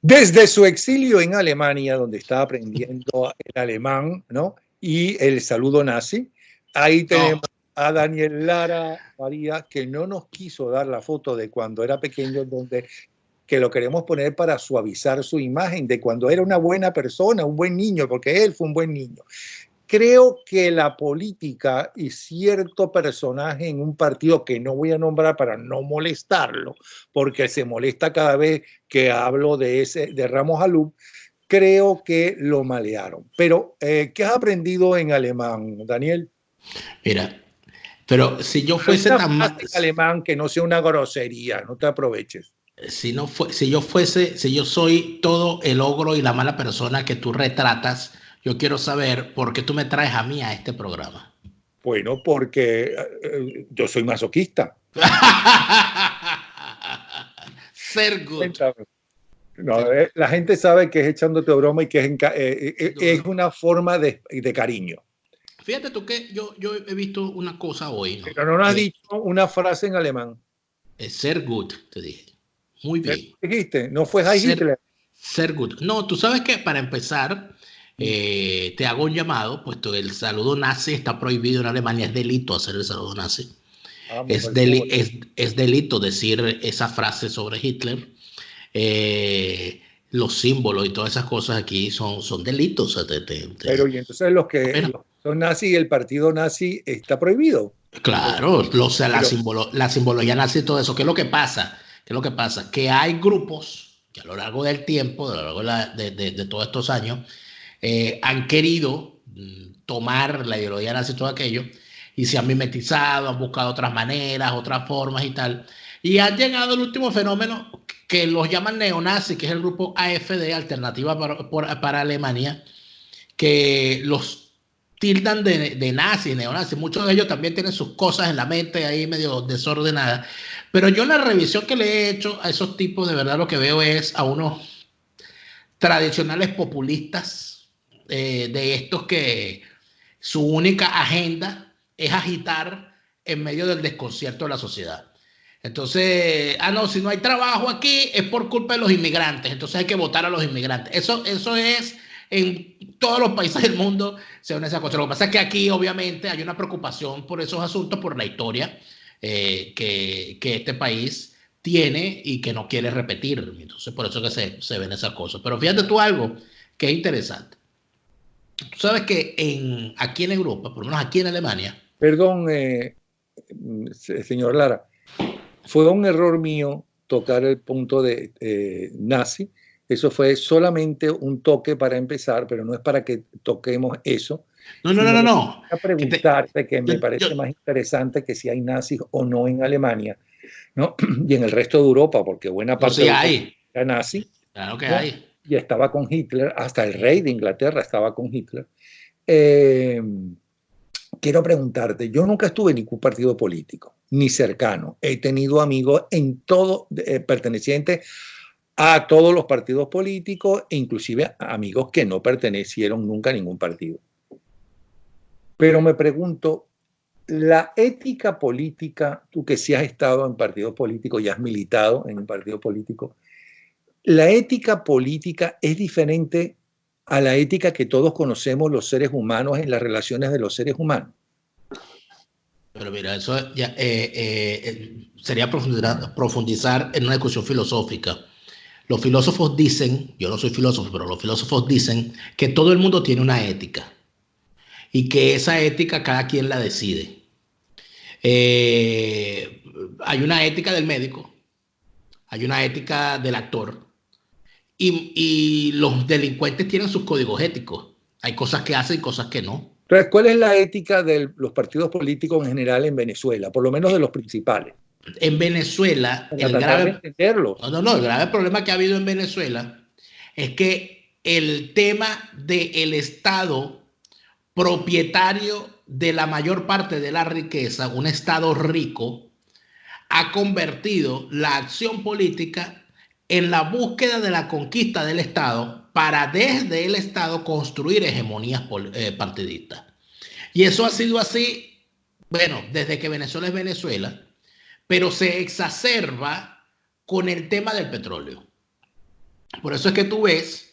Desde su exilio en Alemania, donde está aprendiendo el alemán, ¿no? Y el saludo nazi, ahí tenemos a Daniel Lara María, que no nos quiso dar la foto de cuando era pequeño, donde que lo queremos poner para suavizar su imagen de cuando era una buena persona, un buen niño, porque él fue un buen niño. Creo que la política y cierto personaje en un partido que no voy a nombrar para no molestarlo, porque se molesta cada vez que hablo de Ramos Alú, creo que lo malearon. Pero, ¿qué has aprendido en alemán, Daniel? Mira, pero si yo fuese tan mal, en alemán que no sea una grosería, no te aproveches. si yo soy todo el ogro y la mala persona que tú retratas, yo quiero saber por qué tú me traes a mí a este programa. Bueno, porque yo soy masoquista. Ser good. No, la gente sabe que es echándote broma y que es una forma de cariño. Fíjate tú que yo he visto una cosa hoy, ¿no? Pero no nos has dicho una frase en alemán. Ser good, te dije. Muy bien. ¿Qué dijiste? ¿No fue Heil Hitler? Ser good. No, tú sabes que para empezar, te hago un llamado, puesto que el saludo nazi está prohibido en Alemania, es delito hacer el saludo nazi. Es delito decir esa frase sobre Hitler. Los símbolos y todas esas cosas aquí son delitos. Pero y entonces los que son nazis y el partido nazi está prohibido. Claro, la simbología nazi y todo eso. ¿Qué es lo que pasa? Que hay grupos que a lo largo del tiempo, a lo largo de todos estos años, han querido tomar la ideología nazi y todo aquello, y se han mimetizado, han buscado otras maneras, otras formas y tal. Y han llegado el último fenómeno que los llaman neonazis, que es el grupo AfD, Alternativa para Alemania, que los tildan de nazis, neonazis. Muchos de ellos también tienen sus cosas en la mente ahí medio desordenadas. Pero yo en la revisión que le he hecho a esos tipos, de verdad lo que veo es a unos tradicionales populistas, de estos que su única agenda es agitar en medio del desconcierto de la sociedad. Entonces, no, si no hay trabajo aquí es por culpa de los inmigrantes, entonces hay que votar a los inmigrantes. Eso es en todos los países del mundo, se une esa cosa. Lo que pasa es que aquí obviamente hay una preocupación por esos asuntos, por la historia que este país tiene y que no quiere repetir. Entonces, por eso que se ven esas cosas. Pero fíjate tú algo que es interesante. Tú sabes que aquí en Europa, por lo menos aquí en Alemania. Perdón, señor Lara, fue un error mío tocar el punto de nazi. Eso fue solamente un toque para empezar, pero no es para que toquemos eso. No. A preguntarte, que me parece más interesante que si hay nazis o no en Alemania, ¿no? Y en el resto de Europa, porque buena parte de Europa era nazi. Claro que hay. Y estaba con Hitler, hasta el rey de Inglaterra estaba con Hitler. Quiero preguntarte, yo nunca estuve en ningún partido político, ni cercano. He tenido amigos en todo, pertenecientes a todos los partidos políticos, e inclusive amigos que no pertenecieron nunca a ningún partido. Pero me pregunto, la ética política, tú que sí has estado en partidos políticos y has militado en un partido político, ¿la ética política es diferente a la ética que todos conocemos los seres humanos en las relaciones de los seres humanos? Pero mira, eso ya sería profundizar en una discusión filosófica. Los filósofos dicen, yo no soy filósofo, pero los filósofos dicen que todo el mundo tiene una ética y que esa ética cada quien la decide. Hay una ética del médico, hay una ética del actor, y los delincuentes tienen sus códigos éticos. Hay cosas que hacen y cosas que no. Entonces, ¿cuál es la ética de los partidos políticos en general en Venezuela? Por lo menos de los principales. En Venezuela, el grave problema que ha habido en Venezuela es que el tema del Estado propietario de la mayor parte de la riqueza, un Estado rico, ha convertido la acción política en la búsqueda de la conquista del Estado para desde el Estado construir hegemonías partidistas. Y eso ha sido así, bueno, desde que Venezuela es Venezuela, pero se exacerba con el tema del petróleo. Por eso es que tú ves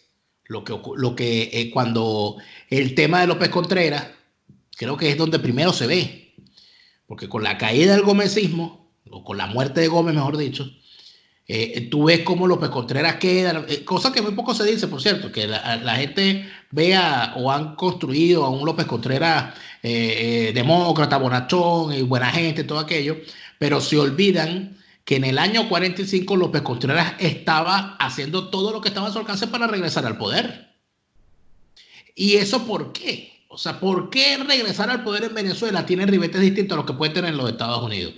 cuando el tema de López Contreras, creo que es donde primero se ve, porque con la caída del gomecismo, o con la muerte de Gómez, mejor dicho, tú ves cómo López Contreras queda, cosa que muy poco se dice, por cierto, que la gente vea o han construido a un López Contreras demócrata, bonachón y buena gente, todo aquello, pero se olvidan que en el año 45 López Contreras estaba haciendo todo lo que estaba a su alcance para regresar al poder. ¿Y eso por qué? O sea, ¿por qué regresar al poder en Venezuela tiene ribetes distintos a los que puede tener en los Estados Unidos?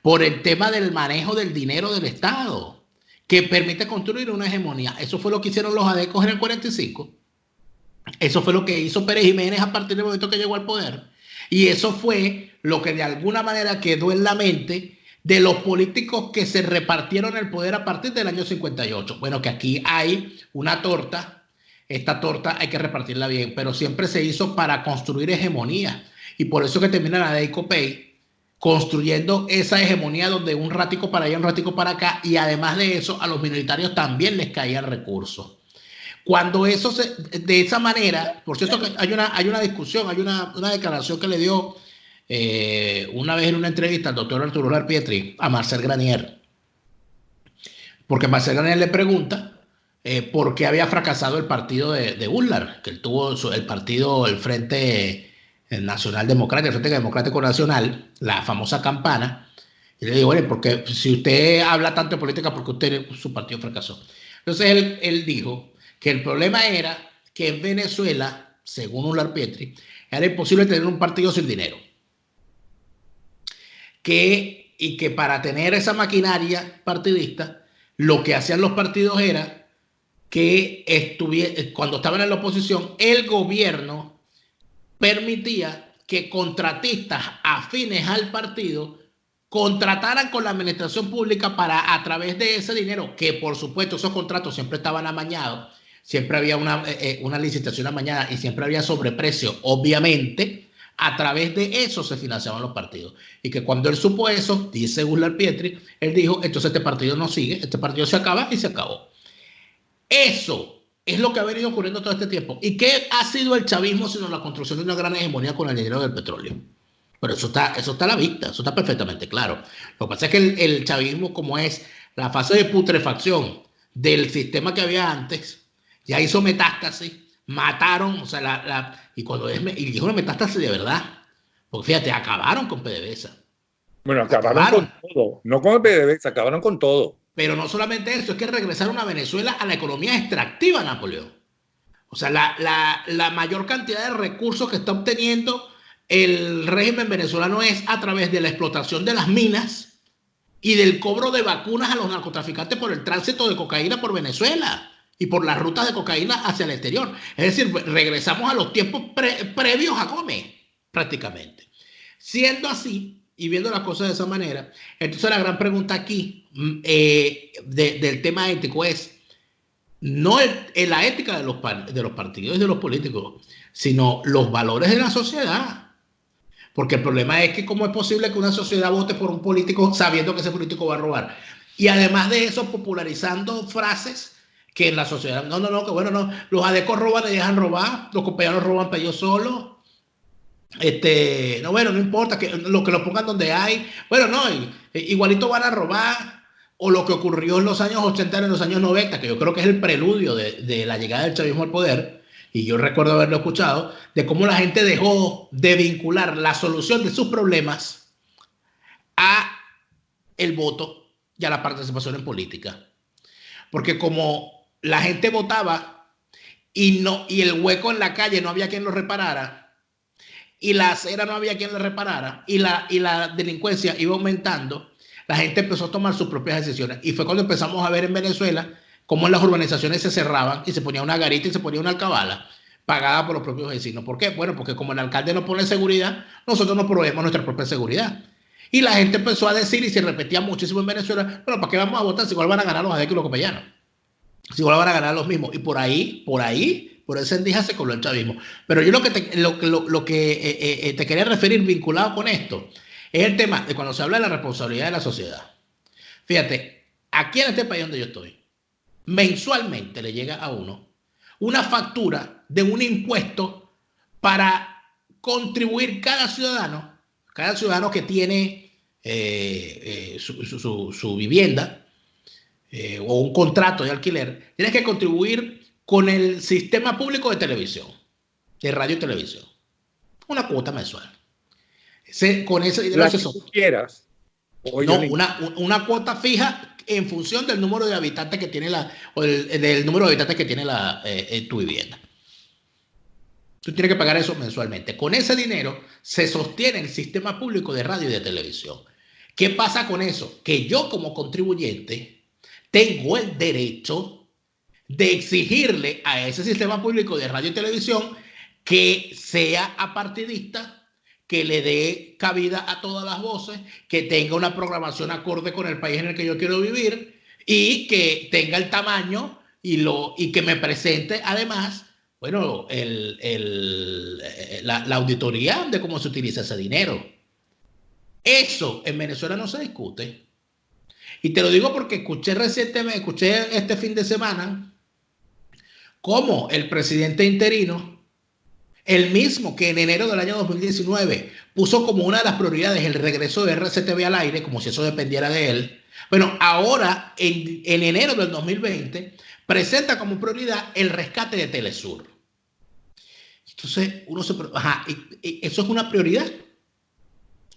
Por el tema del manejo del dinero del Estado, que permite construir una hegemonía. Eso fue lo que hicieron los adecos en el 45. Eso fue lo que hizo Pérez Jiménez a partir del momento que llegó al poder. Y eso fue lo que de alguna manera quedó en la mente de los políticos que se repartieron el poder a partir del año 58. Bueno, que aquí hay una torta. Esta torta hay que repartirla bien, pero siempre se hizo para construir hegemonía. Y por eso que termina la de Copey construyendo esa hegemonía donde un ratico para allá, un ratico para acá, y además de eso, a los minoritarios también les caían recursos. Cuando eso de esa manera, por cierto, que hay una discusión, hay una declaración que le dio una vez en una entrevista al doctor Arturo Larpietri a Marcel Granier, porque Marcel Granier le pregunta por qué había fracasado el partido de Ullar, que él tuvo el partido, el Frente Nacional Democrático, el Frente Democrático Nacional, la famosa campana, y le digo, bueno, porque si usted habla tanto de política, ¿por qué usted, su partido fracasó? Entonces él dijo que el problema era que en Venezuela, según Ullar Pietri, era imposible tener un partido sin dinero. Y que para tener esa maquinaria partidista, lo que hacían los partidos era que cuando estaban en la oposición, el gobierno permitía que contratistas afines al partido contrataran con la administración pública para, a través de ese dinero, que por supuesto esos contratos siempre estaban amañados, siempre había una licitación amañada y siempre había sobreprecio, obviamente, a través de eso se financiaban los partidos. Y que cuando él supo eso, dice Ullar Pietri, él dijo, entonces este partido no sigue, este partido se acaba y se acabó. Eso es lo que ha venido ocurriendo todo este tiempo. ¿Y qué ha sido el chavismo sino la construcción de una gran hegemonía con el dinero del petróleo? Pero eso está a la vista, eso está perfectamente claro. Lo que pasa es que el chavismo, como es la fase de putrefacción del sistema que había antes, ya hizo metástasis, mataron, o sea, y dijo una metástasis de verdad, porque fíjate, acabaron con PDVSA. Bueno, acabaron con todo, no con el PDVSA, acabaron con todo. Pero no solamente eso, es que regresaron a Venezuela a la economía extractiva, Napoleón. O sea, la mayor cantidad de recursos que está obteniendo el régimen venezolano es a través de la explotación de las minas y del cobro de vacunas a los narcotraficantes por el tránsito de cocaína por Venezuela y por las rutas de cocaína hacia el exterior. Es decir, regresamos a los tiempos previos a Gómez, prácticamente. Siendo así, y viendo las cosas de esa manera, entonces la gran pregunta aquí del tema ético es no la ética de los partidos y de los políticos, sino los valores de la sociedad. Porque el problema es que cómo es posible que una sociedad vote por un político sabiendo que ese político va a robar. Y además de eso, popularizando frases que en la sociedad, que bueno, no, los adecos roban y dejan robar, los compañeros roban para ellos solos. No, bueno, no importa que lo pongan donde hay. Bueno, no, igualito van a robar. O lo que ocurrió en los años 80 y en los años 90, que yo creo que es el preludio de la llegada del chavismo al poder, y yo recuerdo haberlo escuchado, de cómo la gente dejó de vincular la solución de sus problemas a el voto y a la participación en política. Porque como la gente votaba y el hueco en la calle no había quien lo reparara, y la acera no había quien lo reparara, y la delincuencia iba aumentando, la gente empezó a tomar sus propias decisiones. Y fue cuando empezamos a ver en Venezuela cómo las urbanizaciones se cerraban y se ponía una garita y se ponía una alcabala pagada por los propios vecinos. ¿Por qué? Bueno, porque como el alcalde no pone seguridad, nosotros no proveemos nuestra propia seguridad. Y la gente empezó a decir, y se repetía muchísimo en Venezuela, bueno, ¿para qué vamos a votar si igual van a ganar los adecos y los copellanos? Si igual van a ganar los mismos. Y por esa endija se coló el chavismo. Pero yo lo que te quería referir vinculado con esto es el tema de cuando se habla de la responsabilidad de la sociedad. Fíjate, aquí en este país donde yo estoy, mensualmente le llega a uno una factura de un impuesto para contribuir cada ciudadano que tiene su vivienda o un contrato de alquiler, tienes que contribuir con el sistema público de televisión, de radio y televisión. Una cuota mensual. Con ese dinero se sostiene. Quieras. No, una cuota fija en función del número de habitantes que tiene del número de habitantes que tiene tu vivienda. Tú tienes que pagar eso mensualmente. Con ese dinero se sostiene el sistema público de radio y de televisión. ¿Qué pasa con eso? Que yo como contribuyente tengo el derecho de exigirle a ese sistema público de radio y televisión que sea apartidista, que le dé cabida a todas las voces, que tenga una programación acorde con el país en el que yo quiero vivir y que tenga el tamaño y que me presente además, bueno, la auditoría de cómo se utiliza ese dinero. Eso en Venezuela no se discute. Y te lo digo porque escuché este fin de semana cómo el presidente interino, el mismo que en enero del año 2019 puso como una de las prioridades el regreso de RCTV al aire, como si eso dependiera de él. Bueno, ahora en enero del 2020 presenta como prioridad el rescate de Telesur. Entonces uno se pregunta, ajá, ¿eso es una prioridad?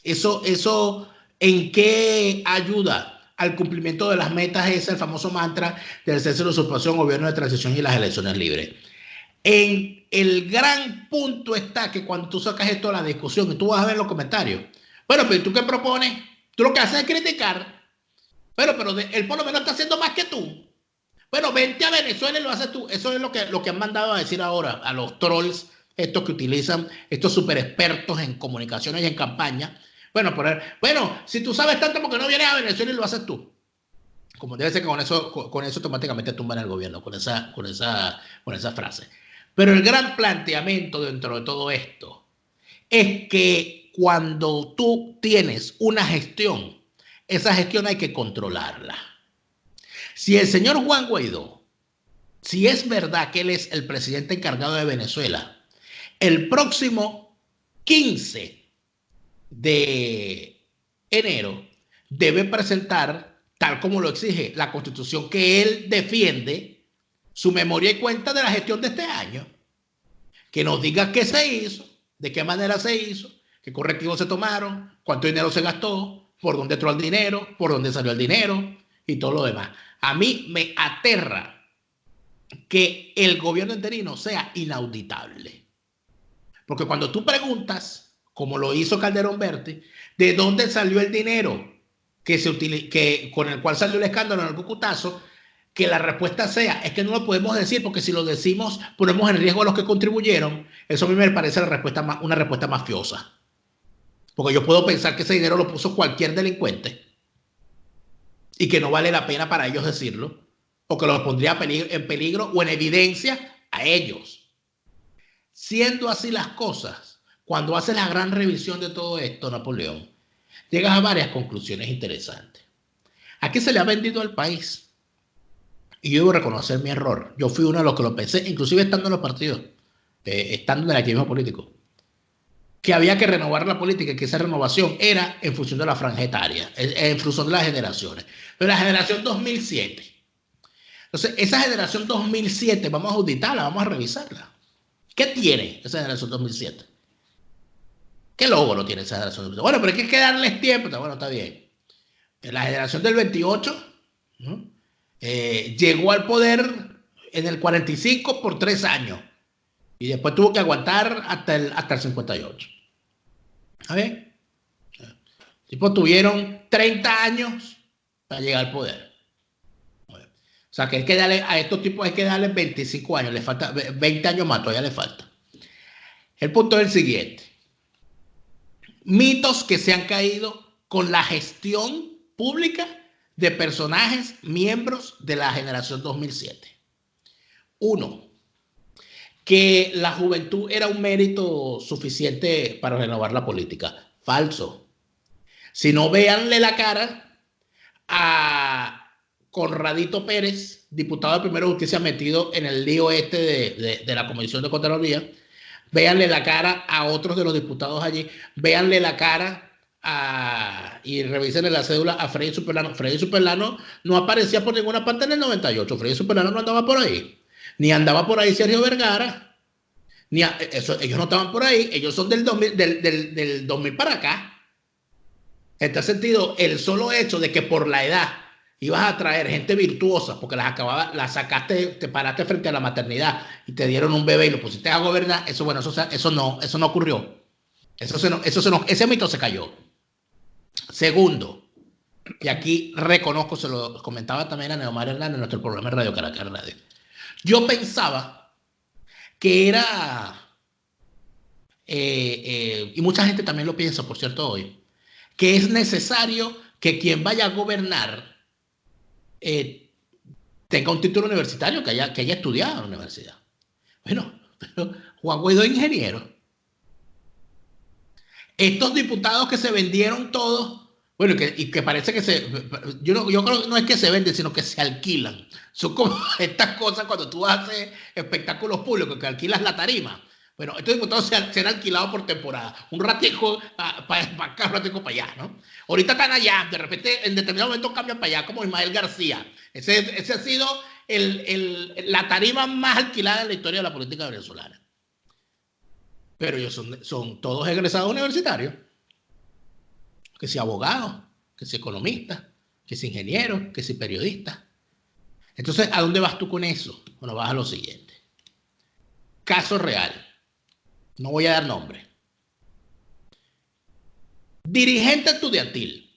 ¿Eso en qué ayuda al cumplimiento de las metas? Es el famoso mantra del cese de usurpación, gobierno de transición y las elecciones libres. En el gran punto está que cuando tú sacas esto a la discusión y tú vas a ver los comentarios, bueno, pero ¿tú qué propones? Tú lo que haces es criticar. Bueno, pero él por lo menos está haciendo más que tú. Bueno, vente a Venezuela y lo haces tú. Eso es lo que han mandado a decir ahora a los trolls, estos que utilizan, estos super expertos en comunicaciones y en campaña. Bueno, si tú sabes tanto, ¿por qué no vienes a Venezuela y lo haces tú? Como debe ser que con eso automáticamente tumban el gobierno, con esa frase. Pero el gran planteamiento dentro de todo esto es que cuando tú tienes una gestión, esa gestión hay que controlarla. Si el señor Juan Guaidó, si es verdad que él es el presidente encargado de Venezuela, el próximo 15 de enero debe presentar, tal como lo exige la Constitución que él defiende, su memoria y cuenta de la gestión de este año. Que nos diga qué se hizo, de qué manera se hizo, qué correctivos se tomaron, cuánto dinero se gastó, por dónde entró el dinero, por dónde salió el dinero y todo lo demás. A mí me aterra que el gobierno interino sea inauditable. Porque cuando tú preguntas, como lo hizo Calderón Berti, ¿de dónde salió el dinero con el cual salió el escándalo en el Cucutazo? Que la respuesta sea, es que no lo podemos decir porque si lo decimos ponemos en riesgo a los que contribuyeron. Eso a mí me parece una respuesta mafiosa. Porque yo puedo pensar que ese dinero lo puso cualquier delincuente y que no vale la pena para ellos decirlo, o que los pondría en peligro o en evidencia a ellos. Siendo así las cosas, cuando haces la gran revisión de todo esto, Napoleón, llegas a varias conclusiones interesantes. Aquí se le ha vendido al país. Y yo debo reconocer mi error. Yo fui uno de los que lo pensé, inclusive estando en los partidos, estando en el activismo político, que había que renovar la política y que esa renovación era en función de la franja etaria, en función de las generaciones. Pero la generación 2007. Entonces, esa generación 2007, vamos a auditarla, vamos a revisarla. ¿Qué tiene esa generación 2007? ¿Qué logro tiene esa generación 2007? Bueno, pero hay que darles tiempo. Bueno, está bien. La generación del 28, ¿no? Llegó al poder en el 45 por 3 años y después tuvo que aguantar hasta el 58. ¿Está bien? Tipo, tuvieron 30 años para llegar al poder. O sea, que hay que darle a estos tipos, hay que darle 25 años, le falta 20 años más, todavía le falta. El punto es el siguiente: mitos que se han caído con la gestión pública de personajes, miembros de la generación 2007. Uno, que la juventud era un mérito suficiente para renovar la política. Falso. Si no, véanle la cara a Conradito Pérez, diputado de Primera Justicia, metido en el lío de la Comisión de Contraloría. Véanle la cara a otros de los diputados allí. Véanle la cara y revísenle la cédula a Freddy Superlano. Freddy Superlano no aparecía por ninguna parte en el 98. Freddy Superlano no andaba por ahí. Ni andaba por ahí Sergio Vergara. Ellos no estaban por ahí. Ellos son del 2000 para acá. En este sentido, el solo hecho de que por la edad ibas a traer gente virtuosa porque las sacaste, te paraste frente a la maternidad y te dieron un bebé y lo pusiste a gobernar, eso no ocurrió. Ese mito se cayó. Segundo, y aquí reconozco, se lo comentaba también a Neomar Hernández en nuestro programa de Radio Caracas Radio. Yo pensaba que era, y mucha gente también lo piensa, por cierto, hoy, que es necesario que quien vaya a gobernar tenga un título universitario, que haya estudiado en la universidad. Bueno, pero Juan Guaidó es ingeniero. Estos diputados que se vendieron todos, bueno, y que parece que yo creo que no es que se venden, sino que se alquilan. Son como estas cosas cuando tú haces espectáculos públicos, que alquilas la tarima. Bueno, estos diputados se han alquilado por temporada. Un ratico para acá, un ratico para allá, ¿no? Ahorita están allá, de repente en determinado momento cambian para allá, como Ismael García. Ese ha sido la tarima más alquilada en la historia de la política venezolana. Pero ellos son todos egresados universitarios. Que si abogados, que si economistas, que si ingenieros, que si periodistas. Entonces, ¿a dónde vas tú con eso? Bueno, vas a lo siguiente. Caso real. No voy a dar nombre. Dirigente estudiantil.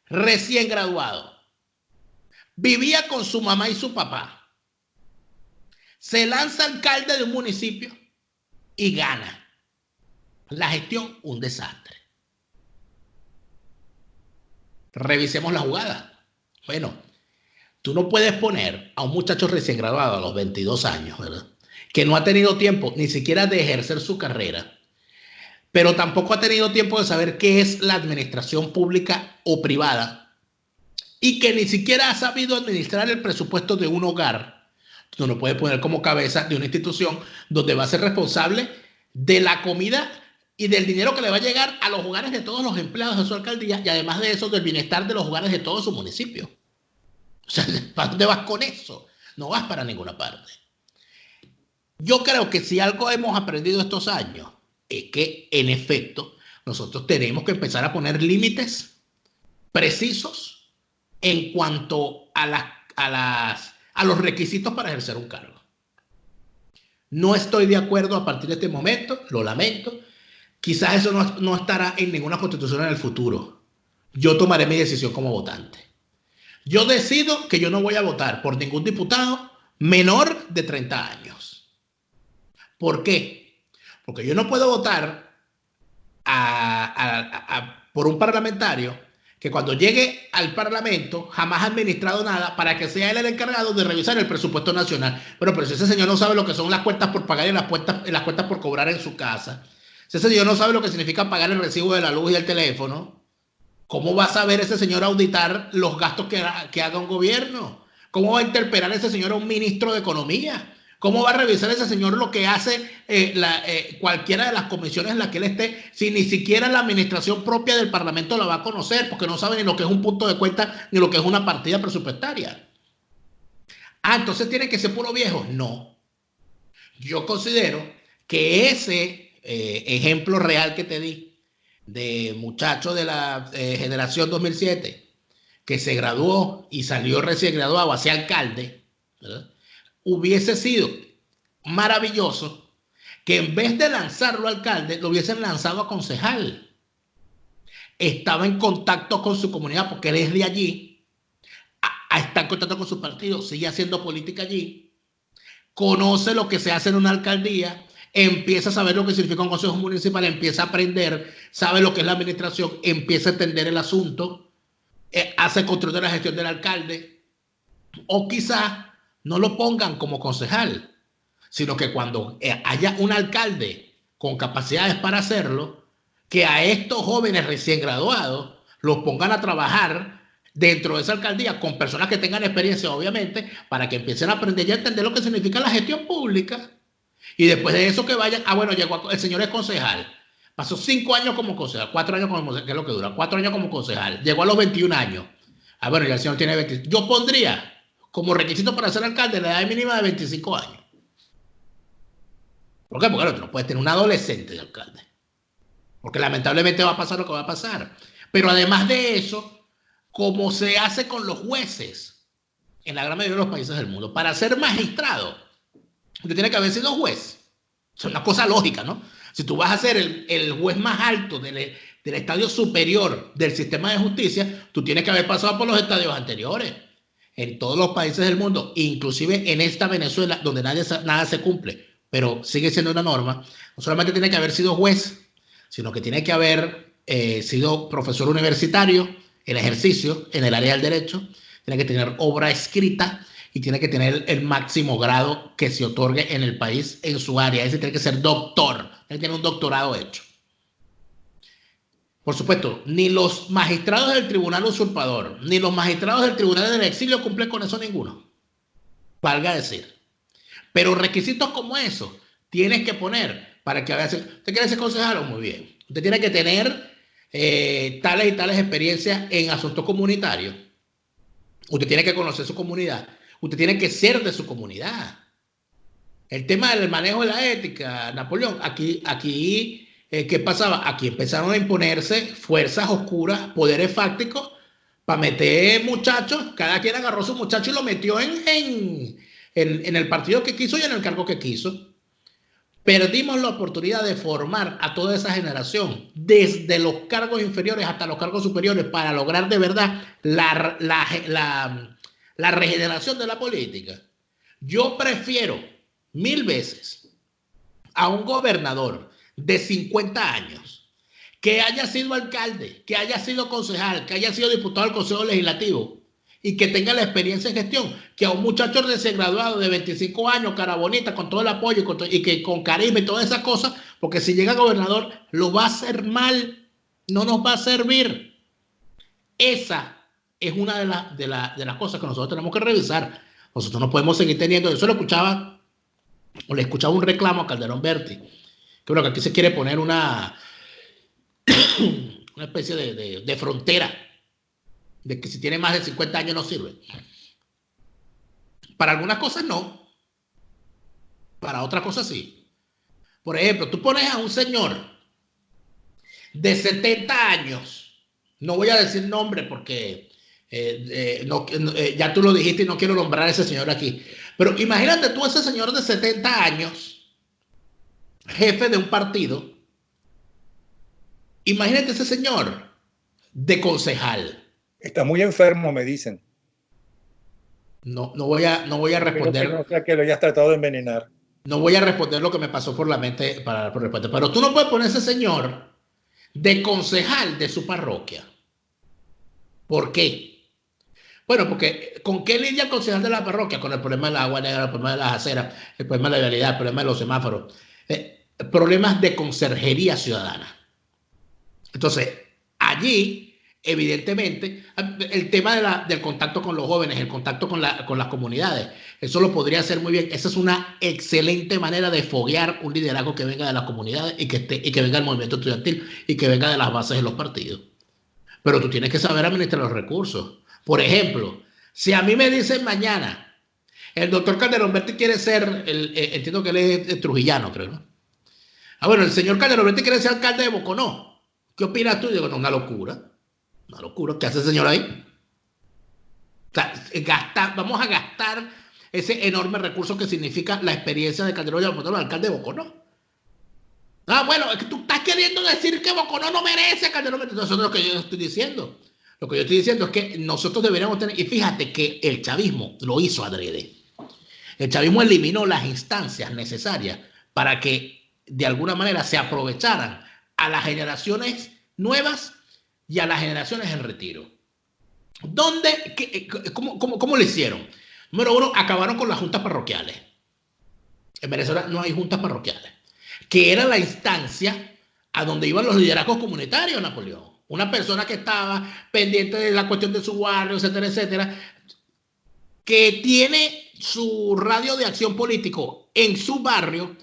Recién graduado. Vivía con su mamá y su papá. Se lanza alcalde de un municipio y gana. La gestión, un desastre. Revisemos la jugada. Bueno, tú no puedes poner a un muchacho recién graduado a los 22 años, ¿verdad?, que no ha tenido tiempo ni siquiera de ejercer su carrera, pero tampoco ha tenido tiempo de saber qué es la administración pública o privada, y que ni siquiera ha sabido administrar el presupuesto de un hogar. Tú no puedes poner como cabeza de una institución donde va a ser responsable de la comida y del dinero que le va a llegar a los hogares de todos los empleados de su alcaldía, y además de eso, del bienestar de los hogares de todo su municipio. O sea, ¿para dónde vas con eso? No vas para ninguna parte. Yo creo que si algo hemos aprendido estos años es que, en efecto, nosotros tenemos que empezar a poner límites precisos en cuanto a los requisitos para ejercer un cargo. No estoy de acuerdo a partir de este momento, lo lamento. Quizás eso no estará en ninguna constitución en el futuro. Yo tomaré mi decisión como votante. Yo decido que yo no voy a votar por ningún diputado menor de 30 años. ¿Por qué? Porque yo no puedo votar por un parlamentario que cuando llegue al Parlamento jamás ha administrado nada para que sea él el encargado de revisar el presupuesto nacional. Bueno, pero si ese señor no sabe lo que son las cuentas por pagar y las cuentas por cobrar en su casa, si ese señor no sabe lo que significa pagar el recibo de la luz y el teléfono, ¿cómo va a saber ese señor auditar los gastos que haga un gobierno? ¿Cómo va a interpelar ese señor a un ministro de Economía? ¿Cómo va a revisar ese señor lo que hace cualquiera de las comisiones en las que él esté, si ni siquiera la administración propia del Parlamento la va a conocer, porque no sabe ni lo que es un punto de cuenta ni lo que es una partida presupuestaria? Entonces tiene que ser puro viejo. No. Yo considero que ese ejemplo real que te di de muchacho de la generación 2007 que se graduó y salió recién graduado hacia alcalde, ¿verdad?, hubiese sido maravilloso que en vez de lanzarlo a alcalde, lo hubiesen lanzado a concejal. Estaba en contacto con su comunidad porque él es de allí, está en contacto con su partido, sigue haciendo política allí, conoce lo que se hace en una alcaldía, empieza a saber lo que significa un consejo municipal, empieza a aprender, sabe lo que es la administración, empieza a entender el asunto, hace control de la gestión del alcalde, o quizás no lo pongan como concejal, sino que cuando haya un alcalde con capacidades para hacerlo, que a estos jóvenes recién graduados los pongan a trabajar dentro de esa alcaldía con personas que tengan experiencia, obviamente, para que empiecen a aprender y a entender lo que significa la gestión pública. Y después de eso que vayan, bueno, el señor es concejal. Pasó 5 años como concejal, 4 años como concejal, que es lo que dura, 4 años como concejal. Llegó a los 21 años. Bueno, ya el señor tiene 20. Yo pondría como requisito para ser alcalde la edad mínima de 25 años. ¿Por qué? Porque no puedes tener un adolescente de alcalde. Porque lamentablemente va a pasar lo que va a pasar. Pero además de eso, como se hace con los jueces en la gran mayoría de los países del mundo, para ser magistrado, usted tiene que haber sido juez. Es una cosa lógica, ¿no? Si tú vas a ser el juez más alto del estadio superior del sistema de justicia, tú tienes que haber pasado por los estadios anteriores. En todos los países del mundo, inclusive en esta Venezuela, donde nada se cumple, pero sigue siendo una norma, no solamente tiene que haber sido juez, sino que tiene que haber sido profesor universitario en ejercicio, en el área del derecho, tiene que tener obra escrita y tiene que tener el máximo grado que se otorgue en el país en su área. Ese tiene que ser doctor, tiene que tener un doctorado hecho. Por supuesto, ni los magistrados del tribunal usurpador, ni los magistrados del tribunal del exilio cumplen con eso ninguno. Valga decir. Pero requisitos como esos tienes que poner para que veas. ¿Usted quiere ser concejal? Muy bien. Usted tiene que tener tales y tales experiencias en asuntos comunitarios. Usted tiene que conocer su comunidad. Usted tiene que ser de su comunidad. El tema del manejo de la ética, Napoleón, aquí ¿qué pasaba? Aquí empezaron a imponerse fuerzas oscuras, poderes fácticos, para meter muchachos. Cada quien agarró a su muchacho y lo metió en el partido que quiso y en el cargo que quiso. Perdimos la oportunidad de formar a toda esa generación, desde los cargos inferiores hasta los cargos superiores, para lograr de verdad la regeneración de la política. Yo prefiero 1000 veces a un gobernador de 50 años que haya sido alcalde, que haya sido concejal, que haya sido diputado del Consejo Legislativo y que tenga la experiencia en gestión, que a un muchacho recién graduado de 25 años, cara bonita, con todo el apoyo y que con carisma y todas esas cosas, porque si llega gobernador lo va a hacer mal, no nos va a servir. Esa es una de las cosas que nosotros tenemos que revisar. Nosotros no podemos seguir teniendo, yo le escuchaba un reclamo a Calderón Berti, que bueno, que aquí se quiere poner una especie de frontera, de que si tiene más de 50 años no sirve. Para algunas cosas no, para otras cosas sí. Por ejemplo, tú pones a un señor de 70 años, no voy a decir nombre porque ya tú lo dijiste y no quiero nombrar a ese señor aquí, pero imagínate tú a ese señor de 70 años, jefe de un partido, imagínate ese señor de concejal. Está muy enfermo, me dicen. No voy a responder. No sea que lo hayas tratado de envenenar. No voy a responder lo que me pasó por la mente por responder. Pero tú no puedes poner a ese señor de concejal de su parroquia. ¿Por qué? Bueno, porque ¿con qué lidia el concejal de la parroquia? Con el problema del agua negra, el problema de las aceras, el problema de la vialidad, el problema de los semáforos. Problemas de conserjería ciudadana. Entonces, allí, evidentemente, el tema del contacto con los jóvenes, el contacto con las comunidades, eso lo podría hacer muy bien. Esa es una excelente manera de foguear un liderazgo que venga de las comunidades y que venga del movimiento estudiantil y que venga de las bases de los partidos. Pero tú tienes que saber administrar los recursos. Por ejemplo, si a mí me dicen mañana, el doctor Calderón Berti quiere ser, entiendo que él es trujillano, creo, ¿no? Bueno, el señor Calderón Berti quiere ser alcalde de Boconó. ¿Qué opinas tú? Digo, no, una locura. Una locura. ¿Qué hace el señor ahí? Vamos a gastar ese enorme recurso que significa la experiencia de Calderón y el alcalde de Boconó. Bueno, es que tú estás queriendo decir que Boconó no merece a Calderón. Eso es lo que yo estoy diciendo. Lo que yo estoy diciendo es que nosotros deberíamos tener, y fíjate que el chavismo lo hizo adrede. El chavismo eliminó las instancias necesarias para que de alguna manera se aprovecharan a las generaciones nuevas y a las generaciones en retiro. ¿Cómo lo hicieron? Número uno, acabaron con las juntas parroquiales. En Venezuela no hay juntas parroquiales, que era la instancia a donde iban los liderazgos comunitarios, Napoleón. una persona que estaba pendiente de la cuestión de su barrio, etcétera, etcétera, que tiene su radio de acción político en su barrio,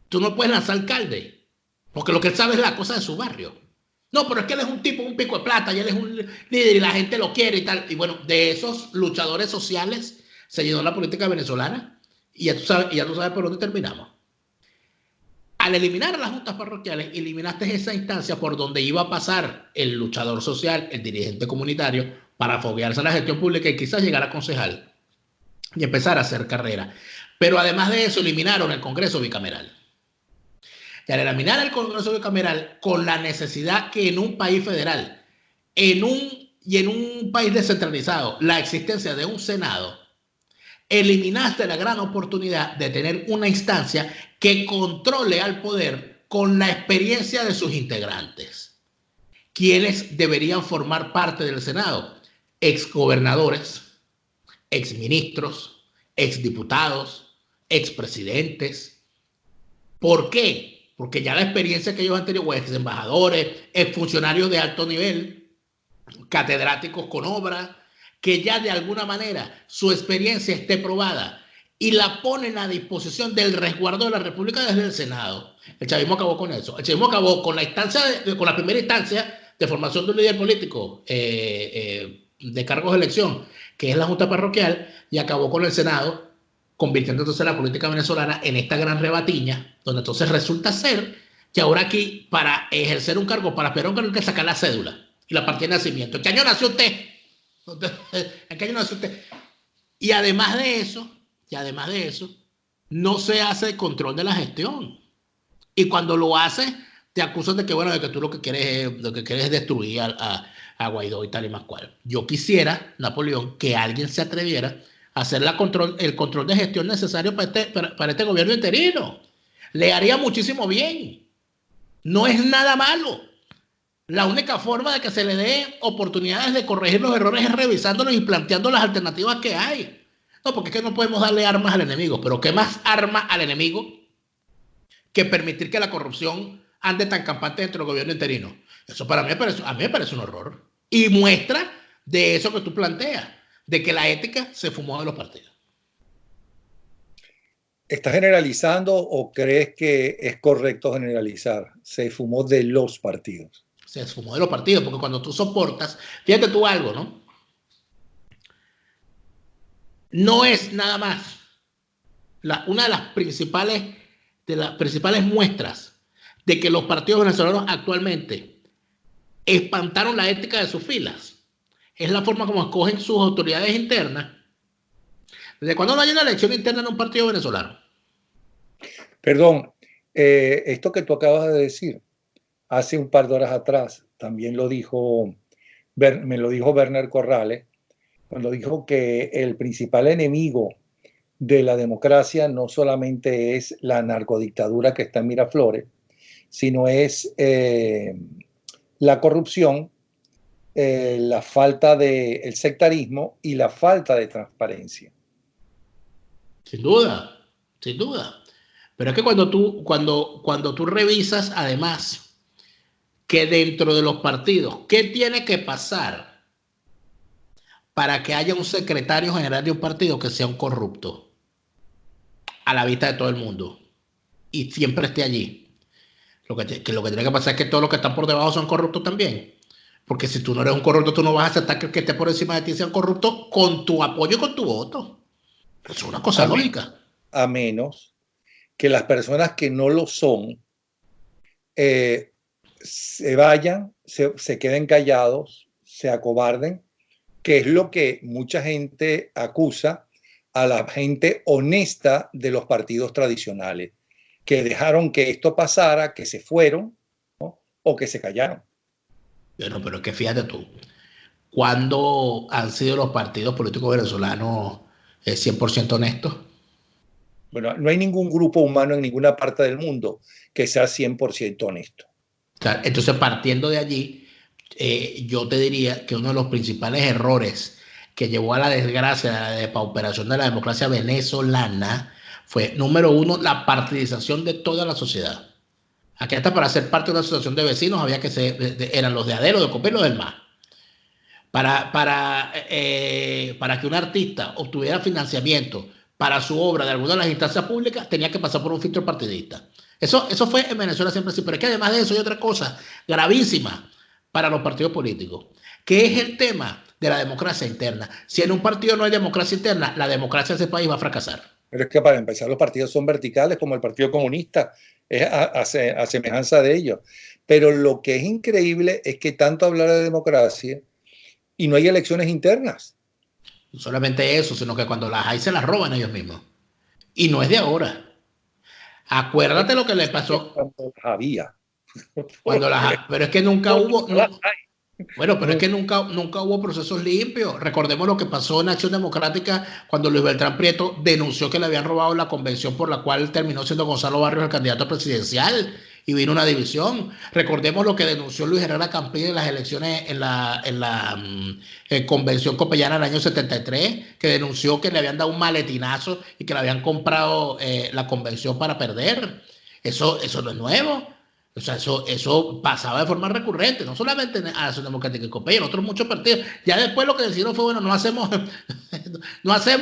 tú no puedes lanzar alcalde, porque lo que él sabe es la cosa de su barrio. No, pero es que él es un tipo, un pico de plata, y él es un líder y la gente lo quiere y tal. Y bueno, de esos luchadores sociales se llenó la política venezolana y ya tú sabes por dónde terminamos. Al eliminar las juntas parroquiales, eliminaste esa instancia por donde iba a pasar el luchador social, el dirigente comunitario, para foguearse a la gestión pública y quizás llegar a concejal y empezar a hacer carrera. Pero además de eso, eliminaron el Congreso bicameral. Y al eliminar el Congreso bicameral, con la necesidad que en un país federal en un país descentralizado, la existencia de un Senado, eliminaste la gran oportunidad de tener una instancia que controle al poder con la experiencia de sus integrantes. ¿Quiénes deberían formar parte del Senado? Exgobernadores, exministros, exdiputados, expresidentes. ¿Por qué? Porque ya la experiencia que ellos han tenido, ex embajadores, ex funcionarios de alto nivel, catedráticos con obra, que ya de alguna manera su experiencia esté probada y la ponen a disposición del resguardo de la República desde el Senado. El chavismo acabó con eso. El chavismo acabó con la primera instancia de formación de un líder político de cargos de elección, que es la Junta Parroquial, y acabó con el Senado, convirtiendo entonces la política venezolana en esta gran rebatiña, donde entonces resulta ser que ahora aquí, para ejercer un cargo, para aspirar a un cargo, hay que sacar la cédula y la partida de nacimiento. ¿En qué año nació usted? ¿En qué año nació usted? Y además de eso, no se hace control de la gestión. Y cuando lo hace, te acusan de que, bueno, de que tú lo que quieres es destruir a Guaidó y tal y más cual. Yo quisiera, Napoleón, que alguien se atreviera a hacer el control de gestión necesario para este gobierno interino. Le haría muchísimo bien. No es nada malo. La única forma de que se le dé oportunidades de corregir los errores es revisándolos y planteando las alternativas que hay. No, porque es que no podemos darle armas al enemigo. Pero ¿qué más arma al enemigo que permitir que la corrupción ande tan campante dentro del gobierno interino? Eso a mí me parece un horror. Y muestra de eso que tú planteas, de que la ética se fumó de los partidos. ¿Estás generalizando o crees que es correcto generalizar? Se fumó de los partidos. Se fumó de los partidos, porque cuando tú soportas, fíjate tú algo, ¿no? No es nada más una de las principales muestras de que los partidos venezolanos actualmente espantaron la ética de sus filas. Es la forma como escogen sus autoridades internas. ¿Desde cuándo no hay una elección interna en un partido venezolano? Perdón, esto que tú acabas de decir, hace un par de horas atrás, también me lo dijo Werner Corrales, cuando dijo que el principal enemigo de la democracia no solamente es la narcodictadura que está en Miraflores, sino es la corrupción, la falta el sectarismo y la falta de transparencia. Sin duda, sin duda. Pero es que cuando tú revisas, además, que dentro de los partidos, ¿qué tiene que pasar para que haya un secretario general de un partido que sea un corrupto? A la vista de todo el mundo. Y siempre esté allí. Lo que tiene que pasar es que todos los que están por debajo son corruptos también. Porque si tú no eres un corrupto, tú no vas a aceptar que el que esté por encima de ti sea un corrupto con tu apoyo y con tu voto. Es una cosa lógica. A menos que las personas que no lo son se vayan, se queden callados, se acobarden, que es lo que mucha gente acusa a la gente honesta de los partidos tradicionales, que dejaron que esto pasara, que se fueron, ¿no? O que se callaron. Bueno, pero es que fíjate tú, ¿cuándo han sido los partidos políticos venezolanos 100% honestos? Bueno, no hay ningún grupo humano en ninguna parte del mundo que sea 100% honesto. O sea, entonces, partiendo de allí, yo te diría que uno de los principales errores que llevó a la desgracia, a la depauperación de la democracia venezolana, fue, número uno, la partidización de toda la sociedad. Aquí hasta para ser parte de una asociación de vecinos había que ser, eran los de Adero, de Copé y los del MAS. Para que un artista obtuviera financiamiento para su obra de alguna de las instancias públicas, tenía que pasar por un filtro partidista. Eso fue en Venezuela siempre así. Pero es que además de eso hay otra cosa gravísima para los partidos políticos, que es el tema de la democracia interna. Si en un partido no hay democracia interna, la democracia de ese país va a fracasar. Pero es que para empezar los partidos son verticales, como el Partido Comunista, es a semejanza de ellos. Pero lo que es increíble es que tanto hablar de democracia y no hay elecciones internas. No solamente eso, sino que cuando las hay se las roban ellos mismos. Y no es de ahora. Acuérdate lo que le pasó. Cuando las había. Pero es que nunca hubo. No, bueno, pero es que nunca hubo procesos limpios. Recordemos lo que pasó en Acción Democrática cuando Luis Beltrán Prieto denunció que le habían robado la convención por la cual terminó siendo Gonzalo Barrios el candidato presidencial y vino una división. Recordemos lo que denunció Luis Herrera Campín en las elecciones en la convención copellana del año 73, que denunció que le habían dado un maletinazo y que le habían comprado la convención para perder. Eso no es nuevo. O sea, eso pasaba de forma recurrente, no solamente en Acción Democrática y Copey, en otros muchos partidos. Ya después lo que decidieron fue, bueno, no hacemos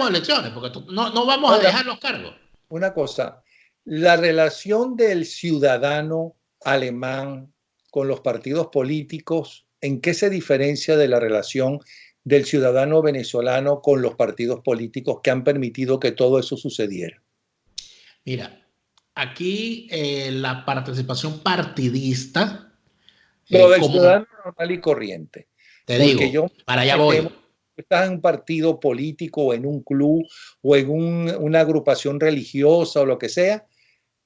elecciones, porque no vamos a dejar los cargos. Una cosa, la relación del ciudadano alemán con los partidos políticos, ¿en qué se diferencia de la relación del ciudadano venezolano con los partidos políticos que han permitido que todo eso sucediera? Mira, aquí la participación partidista. Lo del ciudadano normal y corriente. Te digo, para allá voy. Estás en un partido político o en un club o en una agrupación religiosa o lo que sea,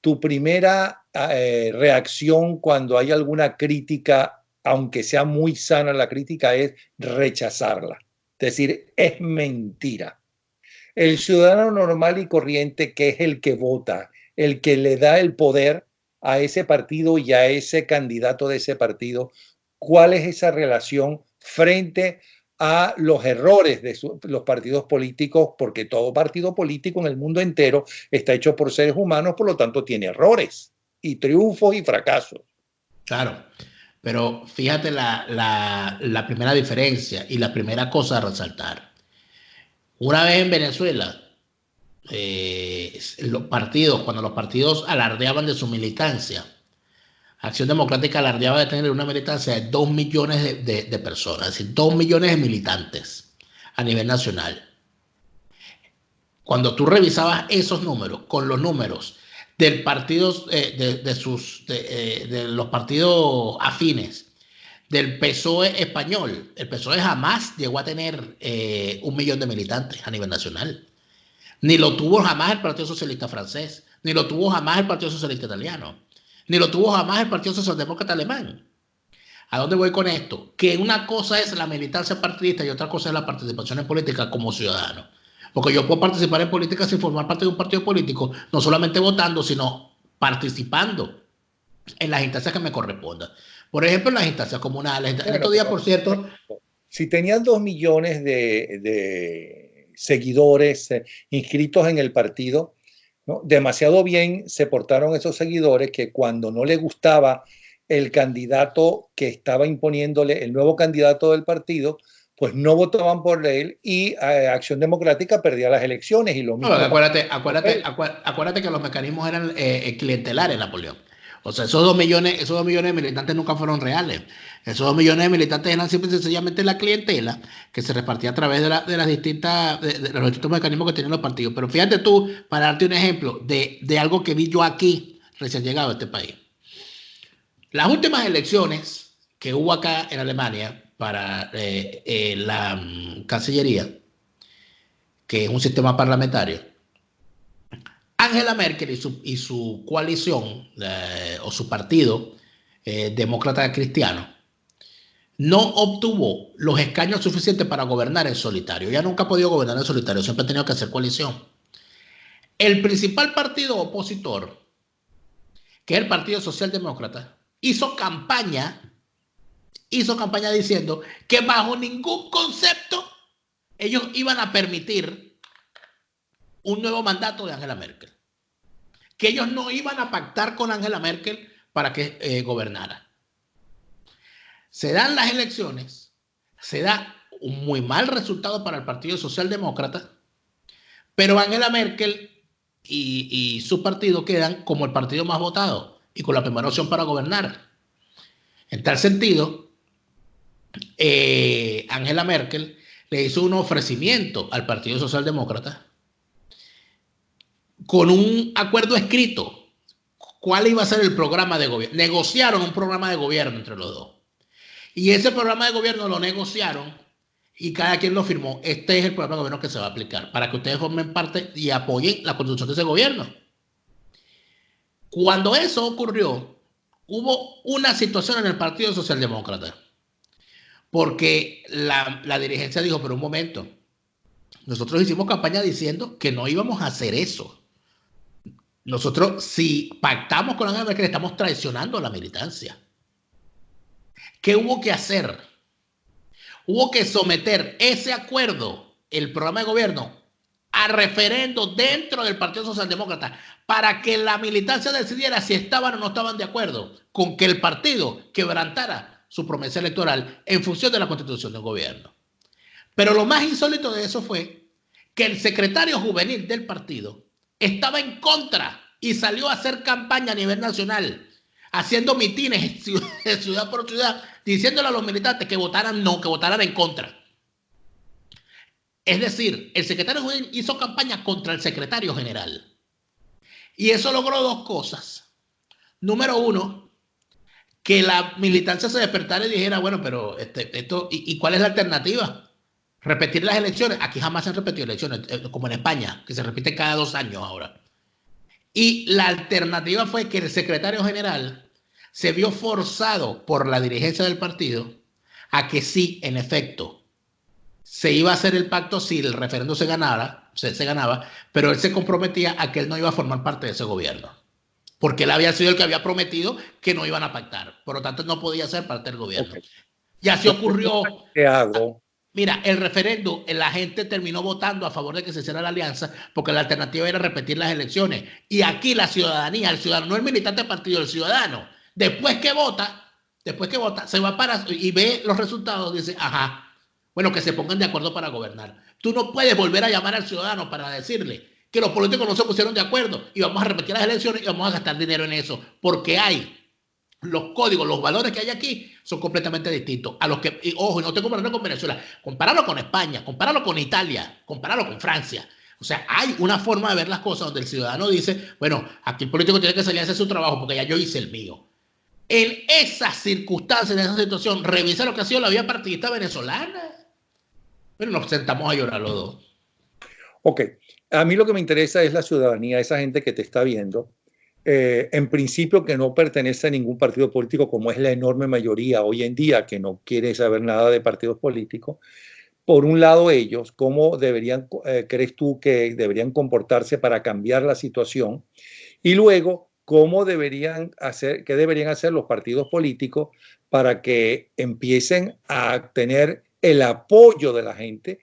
tu primera reacción cuando hay alguna crítica, aunque sea muy sana la crítica, es rechazarla. Es decir, es mentira. El ciudadano normal y corriente, que es el que vota, el que le da el poder a ese partido y a ese candidato de ese partido, ¿cuál es esa relación frente a los errores de los partidos políticos? Porque todo partido político en el mundo entero está hecho por seres humanos, por lo tanto tiene errores y triunfos y fracasos. Claro, pero fíjate la primera diferencia y la primera cosa a resaltar. Una vez en Venezuela, cuando los partidos alardeaban de su militancia, Acción Democrática alardeaba de tener una militancia de 2 millones de personas, es decir, 2 millones de militantes a nivel nacional. Cuando tú revisabas esos números con los números del partido, de los partidos afines, del PSOE español, el PSOE jamás llegó a tener 1 millón de militantes a nivel nacional. Ni lo tuvo jamás el Partido Socialista francés, ni lo tuvo jamás el Partido Socialista italiano, ni lo tuvo jamás el Partido Socialdemócrata alemán. ¿A dónde voy con esto? Que una cosa es la militancia partidista y otra cosa es la participación en política como ciudadano. Porque yo puedo participar en política sin formar parte de un partido político, no solamente votando, sino participando en las instancias que me correspondan. Por ejemplo, en las instancias comunales. En estos días, por cierto... Si tenían 2 millones de seguidores inscritos en el partido, ¿no? Demasiado bien se portaron esos seguidores que cuando no les gustaba el candidato que estaba imponiéndole, el nuevo candidato del partido, pues no votaban por él y Acción Democrática perdía las elecciones. Y lo mismo. No, acuérdate que los mecanismos eran clientelares, Napoleón. O sea, esos 2 millones de militantes nunca fueron reales. Esos 2 millones de militantes eran simple y sencillamente la clientela que se repartía a través de los distintos mecanismos que tenían los partidos. Pero fíjate tú, para darte un ejemplo de algo que vi yo aquí, recién llegado a este país. Las últimas elecciones que hubo acá en Alemania para la Cancillería, que es un sistema parlamentario, Angela Merkel y su coalición o su partido demócrata cristiano no obtuvo los escaños suficientes para gobernar en solitario. Ya nunca ha podido gobernar en solitario, siempre ha tenido que hacer coalición. El principal partido opositor, que es el Partido Socialdemócrata, hizo campaña diciendo que bajo ningún concepto ellos iban a permitir un nuevo mandato de Angela Merkel. Que ellos no iban a pactar con Angela Merkel para que gobernara. Se dan las elecciones, se da un muy mal resultado para el Partido Socialdemócrata, pero Angela Merkel y su partido quedan como el partido más votado y con la primera opción para gobernar. En tal sentido, Angela Merkel le hizo un ofrecimiento al Partido Socialdemócrata con un acuerdo escrito. ¿Cuál iba a ser el programa de gobierno? Negociaron un programa de gobierno entre los dos. Y ese programa de gobierno lo negociaron y cada quien lo firmó. Este es el programa de gobierno que se va a aplicar para que ustedes formen parte y apoyen la construcción de ese gobierno. Cuando eso ocurrió, hubo una situación en el Partido Socialdemócrata. Porque la dirigencia dijo, pero un momento, nosotros hicimos campaña diciendo que no íbamos a hacer eso. Nosotros, si pactamos con Angela Merkel, estamos traicionando a la militancia. ¿Qué hubo que hacer? Hubo que someter ese acuerdo, el programa de gobierno, a referendo dentro del Partido Socialdemócrata para que la militancia decidiera si estaban o no estaban de acuerdo con que el partido quebrantara su promesa electoral en función de la constitución del gobierno. Pero lo más insólito de eso fue que el secretario juvenil del partido estaba en contra y salió a hacer campaña a nivel nacional, haciendo mitines ciudad por ciudad, diciéndole a los militantes que votaran no, que votaran en contra. Es decir, el secretario juvenil hizo campaña contra el secretario general. Y eso logró dos cosas. Número uno, que la militancia se despertara y dijera, bueno, pero ¿y cuál es la alternativa? Repetir las elecciones. Aquí jamás se han repetido elecciones, como en España, que se repiten cada 2 años ahora. Y la alternativa fue que el secretario general se vio forzado por la dirigencia del partido a que sí, en efecto, se iba a hacer el pacto si el referéndum se ganaba, pero él se comprometía a que él no iba a formar parte de ese gobierno. Porque él había sido el que había prometido que no iban a pactar. Por lo tanto, no podía ser parte del gobierno. Okay. Y así ocurrió. ¿Qué hago? Mira, el referéndum, la gente terminó votando a favor de que se hiciera la alianza porque la alternativa era repetir las elecciones. Y aquí la ciudadanía, el ciudadano, no el militante del partido, el ciudadano, después que vota, se va para y ve los resultados, dice, ajá, bueno, que se pongan de acuerdo para gobernar. Tú no puedes volver a llamar al ciudadano para decirle que los políticos no se pusieron de acuerdo y vamos a repetir las elecciones y vamos a gastar dinero en eso, porque hay los códigos, los valores que hay aquí son completamente distintos a los que, y, ojo, no estoy comparando con Venezuela, compáralo con España, compáralo con Italia, compáralo con Francia. O sea, hay una forma de ver las cosas donde el ciudadano dice, bueno, aquí el político tiene que salir a hacer su trabajo porque ya yo hice el mío. En esas circunstancias, en esa situación, revisa lo que ha sido la vida partidista venezolana. Pero nos sentamos a llorar los dos. Ok, a mí lo que me interesa es la ciudadanía, esa gente que te está viendo. En principio que no pertenece a ningún partido político, como es la enorme mayoría hoy en día, que no quiere saber nada de partidos políticos. Por un lado ellos, ¿cómo crees tú que deberían comportarse para cambiar la situación? Y luego, ¿qué deberían hacer los partidos políticos para que empiecen a tener el apoyo de la gente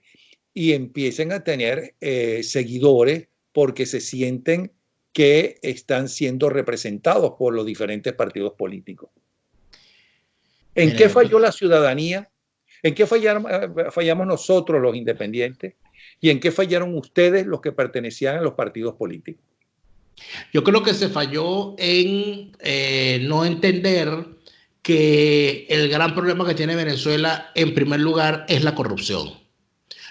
y empiecen a tener seguidores porque se sienten que están siendo representados por los diferentes partidos políticos? ¿En qué falló la ciudadanía? ¿En qué fallamos nosotros los independientes? ¿Y en qué fallaron ustedes los que pertenecían a los partidos políticos? Yo creo que se falló en no entender que el gran problema que tiene Venezuela, en primer lugar, es la corrupción.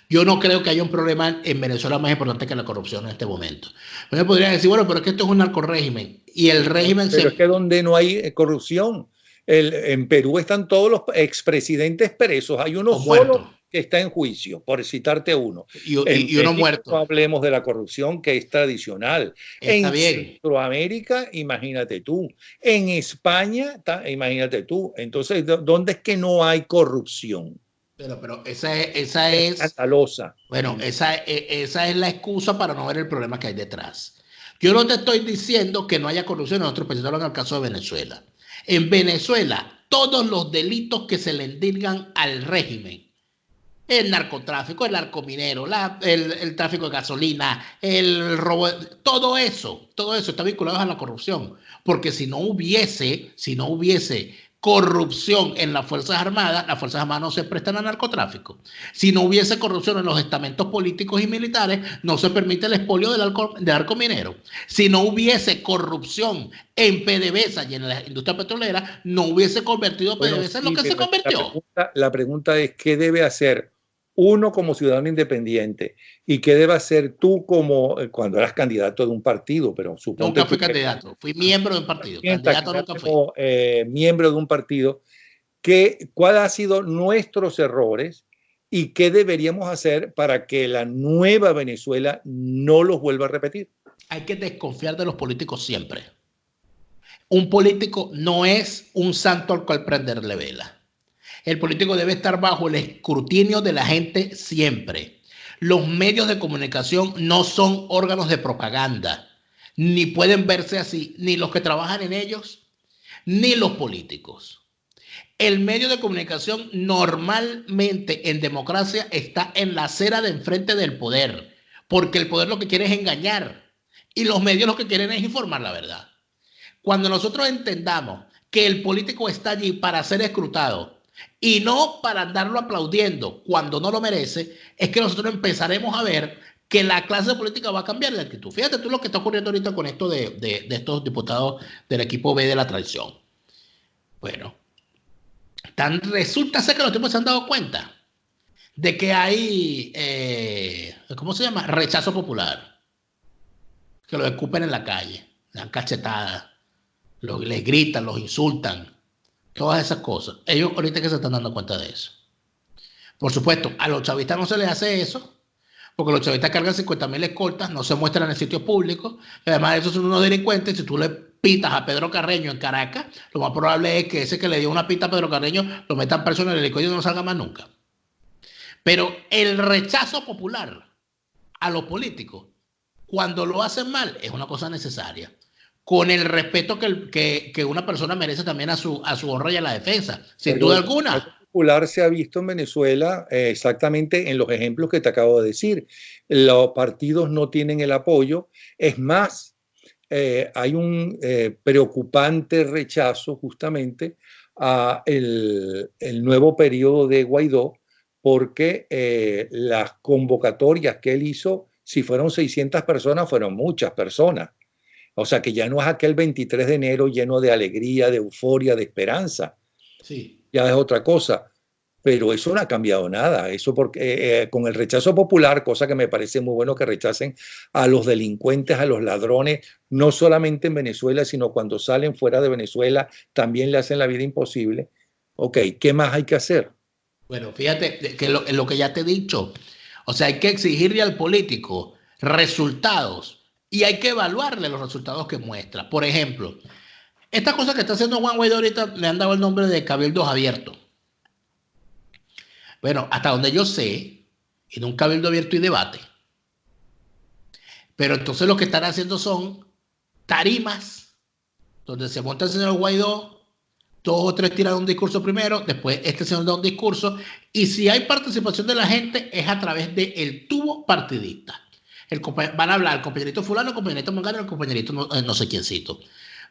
Yo no creo que haya un problema en Venezuela más importante que la corrupción en este momento. Me podrían decir, bueno, pero es que esto es un narcorrégimen. Y el régimen... Pero es que donde no hay corrupción. En Perú están todos los expresidentes presos. Hay uno solo que está en juicio, por citarte uno. Y uno muerto. No hablemos de la corrupción, que es tradicional. Está en bien. Centroamérica, imagínate tú. En España, imagínate tú. Entonces, ¿dónde es que no hay corrupción? Pero esa es escandalosa. Bueno, esa es la excusa para no ver el problema que hay detrás. Yo no te estoy diciendo que no haya corrupción en otros países, estoy hablando del caso de Venezuela. En Venezuela, todos los delitos que se le endilgan al régimen El narcotráfico, el narcominero, el tráfico de gasolina, el robo, todo eso está vinculado a la corrupción. Porque si no hubiese corrupción en las Fuerzas Armadas no se prestan al narcotráfico. Si no hubiese corrupción en los estamentos políticos y militares, no se permite el expolio del arco minero. Si no hubiese corrupción en PDVSA y en la industria petrolera, no hubiese convertido PDVSA en lo que se convirtió. La pregunta es, ¿qué debe hacer uno como ciudadano independiente y qué debe hacer tú como cuando eras candidato de un partido? Pero nunca fui candidato, fui miembro de un partido. Candidato nunca fui. Miembro de un partido. ¿Cuál ha sido nuestros errores y qué deberíamos hacer para que la nueva Venezuela no los vuelva a repetir? Hay que desconfiar de los políticos siempre. Un político no es un santo al cual prenderle vela. El político debe estar bajo el escrutinio de la gente siempre. Los medios de comunicación no son órganos de propaganda, ni pueden verse así, ni los que trabajan en ellos, ni los políticos. El medio de comunicación normalmente en democracia está en la acera de enfrente del poder, porque el poder lo que quiere es engañar y los medios lo que quieren es informar la verdad. Cuando nosotros entendamos que el político está allí para ser escrutado y no para andarlo aplaudiendo cuando no lo merece, es que nosotros empezaremos a ver que la clase política va a cambiar de actitud. Fíjate tú lo que está ocurriendo ahorita con esto de estos diputados del equipo B de la traición. Bueno, resulta ser que los tipos se han dado cuenta de que hay, ¿cómo se llama? Rechazo popular. Que los escupen en la calle, le dan cachetadas, les gritan, los insultan, todas esas cosas. Ellos ahorita que se están dando cuenta de eso. Por supuesto, a los chavistas no se les hace eso, porque los chavistas cargan 50,000 escoltas, no se muestran en sitios públicos, y además esos son unos delincuentes. Si tú le pitas a Pedro Carreño en Caracas, lo más probable es que ese que le dio una pita a Pedro Carreño lo metan preso en el helicóptero y no salga más nunca. Pero el rechazo popular a los políticos, cuando lo hacen mal, es una cosa necesaria, con el respeto que una persona merece también a su honra y a la defensa, sin duda alguna. El popular se ha visto en Venezuela exactamente en los ejemplos que te acabo de decir. Los partidos no tienen el apoyo. Es más, hay un preocupante rechazo justamente a el nuevo periodo de Guaidó, porque las convocatorias que él hizo, si fueron 600 personas, fueron muchas personas. O sea que ya no es aquel 23 de enero lleno de alegría, de euforia, de esperanza. Sí. Ya es otra cosa. Pero eso no ha cambiado nada. Eso porque con el rechazo popular, cosa que me parece muy bueno que rechacen a los delincuentes, a los ladrones, no solamente en Venezuela, sino cuando salen fuera de Venezuela, también le hacen la vida imposible. Ok, ¿qué más hay que hacer? Bueno, fíjate que lo que ya te he dicho. O sea, hay que exigirle al político resultados y hay que evaluarle los resultados que muestra. Por ejemplo, esta cosa que está haciendo Juan Guaidó ahorita le han dado el nombre de cabildos abiertos. Bueno, hasta donde yo sé, en un cabildo abierto y debate. Pero entonces lo que están haciendo son tarimas donde se monta el señor Guaidó, 2 o 3 tiran un discurso primero, después este señor da un discurso, y si hay participación de la gente es a través del tubo partidista. Van a hablar el compañerito fulano, el compañerito mongano, el compañerito no sé quiéncito.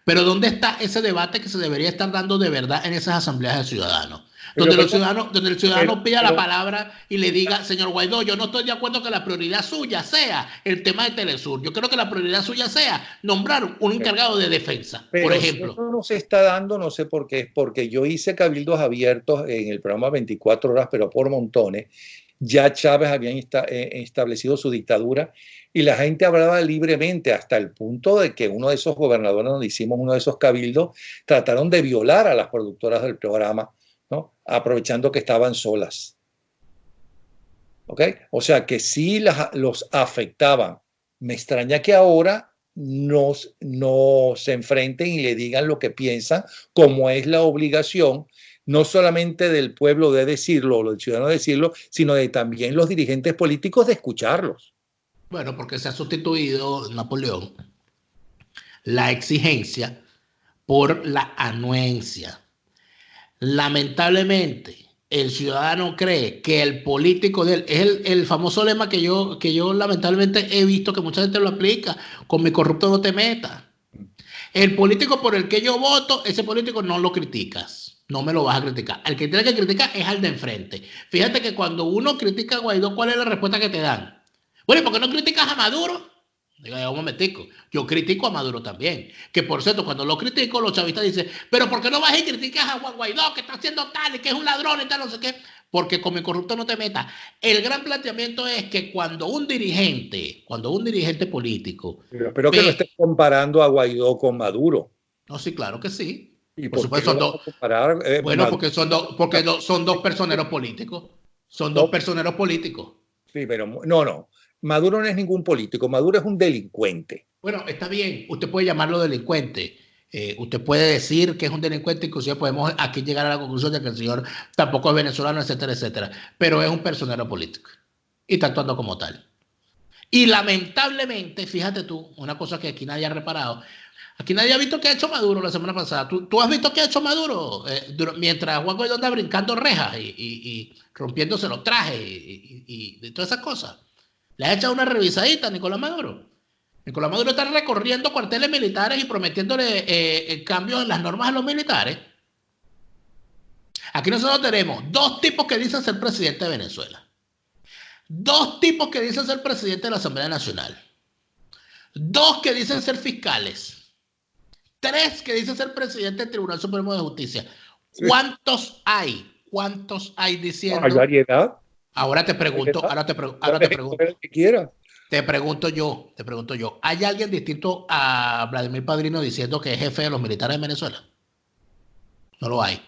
Pero ¿dónde está ese debate que se debería estar dando de verdad en esas asambleas de ciudadanos? Donde el ciudadano pida la palabra y le diga, señor Guaidó, yo no estoy de acuerdo que la prioridad suya sea el tema de Telesur. Yo creo que la prioridad suya sea nombrar un encargado de defensa, por ejemplo. Pero no se está dando, no sé por qué, porque yo hice cabildos abiertos en el programa 24 horas, pero por montones. Ya Chávez había establecido su dictadura y la gente hablaba libremente hasta el punto de que uno de esos gobernadores donde hicimos uno de esos cabildos trataron de violar a las productoras del programa, ¿no? Aprovechando que estaban solas. ¿Ok? O sea que sí los afectaban. Me extraña que ahora no se enfrenten y le digan lo que piensan, como es la obligación no solamente del pueblo de decirlo, o del ciudadano de decirlo, sino de también los dirigentes políticos de escucharlos. Bueno, porque se ha sustituido, Napoleón, la exigencia por la anuencia. Lamentablemente, el ciudadano cree que el político de él es el famoso lema que yo lamentablemente he visto que mucha gente lo aplica: con mi corrupto no te metas. El político por el que yo voto, ese político no lo criticas, no me lo vas a criticar. El que tiene que criticar es al de enfrente. Fíjate que cuando uno critica a Guaidó, ¿cuál es la respuesta que te dan? Bueno, ¿y por qué no criticas a Maduro? Diga, un momentico, yo critico a Maduro también. Que por cierto, cuando lo critico, los chavistas dicen, pero ¿por qué no vas y criticas a Juan Guaidó, que está haciendo tal y que es un ladrón y tal, no sé qué? Porque con mi corrupto no te metas. El gran planteamiento es que cuando un dirigente político... Pero que no estés comparando a Guaidó con Maduro. No, sí, claro que sí. ¿Y Por supuesto, son dos. Bueno, Maduro? porque son dos personeros políticos. Son dos personeros políticos. Sí, pero no. Maduro no es ningún político. Maduro es un delincuente. Bueno, está bien. Usted puede llamarlo delincuente. Usted puede decir que es un delincuente. Inclusive podemos aquí llegar a la conclusión de que el señor tampoco es venezolano, etcétera, etcétera. Pero es un personero político. Y está actuando como tal. Y lamentablemente, fíjate tú, una cosa que aquí nadie ha reparado. Aquí nadie ha visto qué ha hecho Maduro la semana pasada. ¿Tú has visto qué ha hecho Maduro? Mientras Juan Guaidó anda brincando rejas y rompiéndose los trajes y todas esas cosas. Le ha echado una revisadita a Nicolás Maduro. Nicolás Maduro está recorriendo cuarteles militares y prometiéndole cambios en las normas a los militares. Aquí nosotros tenemos dos tipos que dicen ser presidente de Venezuela. Dos tipos que dicen ser presidente de la Asamblea Nacional. Dos que dicen ser fiscales. Tres que dicen ser presidente del Tribunal Supremo de Justicia. ¿Cuántos hay? ¿Cuántos hay diciendo? Hay variedad. Ahora te pregunto, te pregunto yo, ¿hay alguien distinto a Vladimir Padrino diciendo que es jefe de los militares de Venezuela? No lo hay.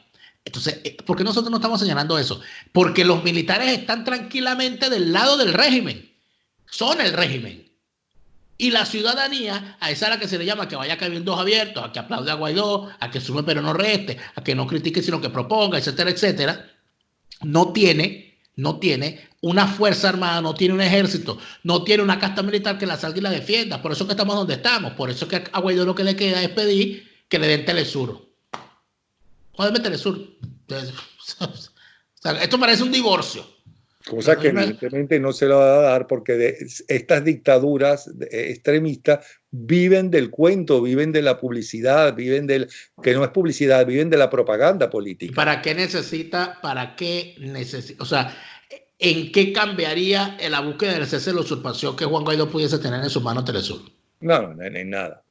Entonces, ¿por qué nosotros no estamos señalando eso? Porque los militares están tranquilamente del lado del régimen. Son el régimen. Y la ciudadanía, a esa a la que se le llama que vaya a cabildos abiertos, a que aplaude a Guaidó, a que sume pero no reste, a que no critique sino que proponga, etcétera, etcétera, no tiene una fuerza armada, no tiene un ejército, no tiene una casta militar que la salga y la defienda. Por eso que estamos donde estamos. Por eso que a Guaidó lo que le queda es pedir que le den Telesur. Jódeme Telesur. Esto parece un divorcio. Cosa que evidentemente no se lo va a dar porque estas dictaduras extremistas viven del cuento, viven de la publicidad, que no es publicidad, viven de la propaganda política. ¿Y para qué necesita? O sea, ¿en qué cambiaría la búsqueda del cese de la usurpación que Juan Guaidó pudiese tener en sus manos Telesur? No, en nada.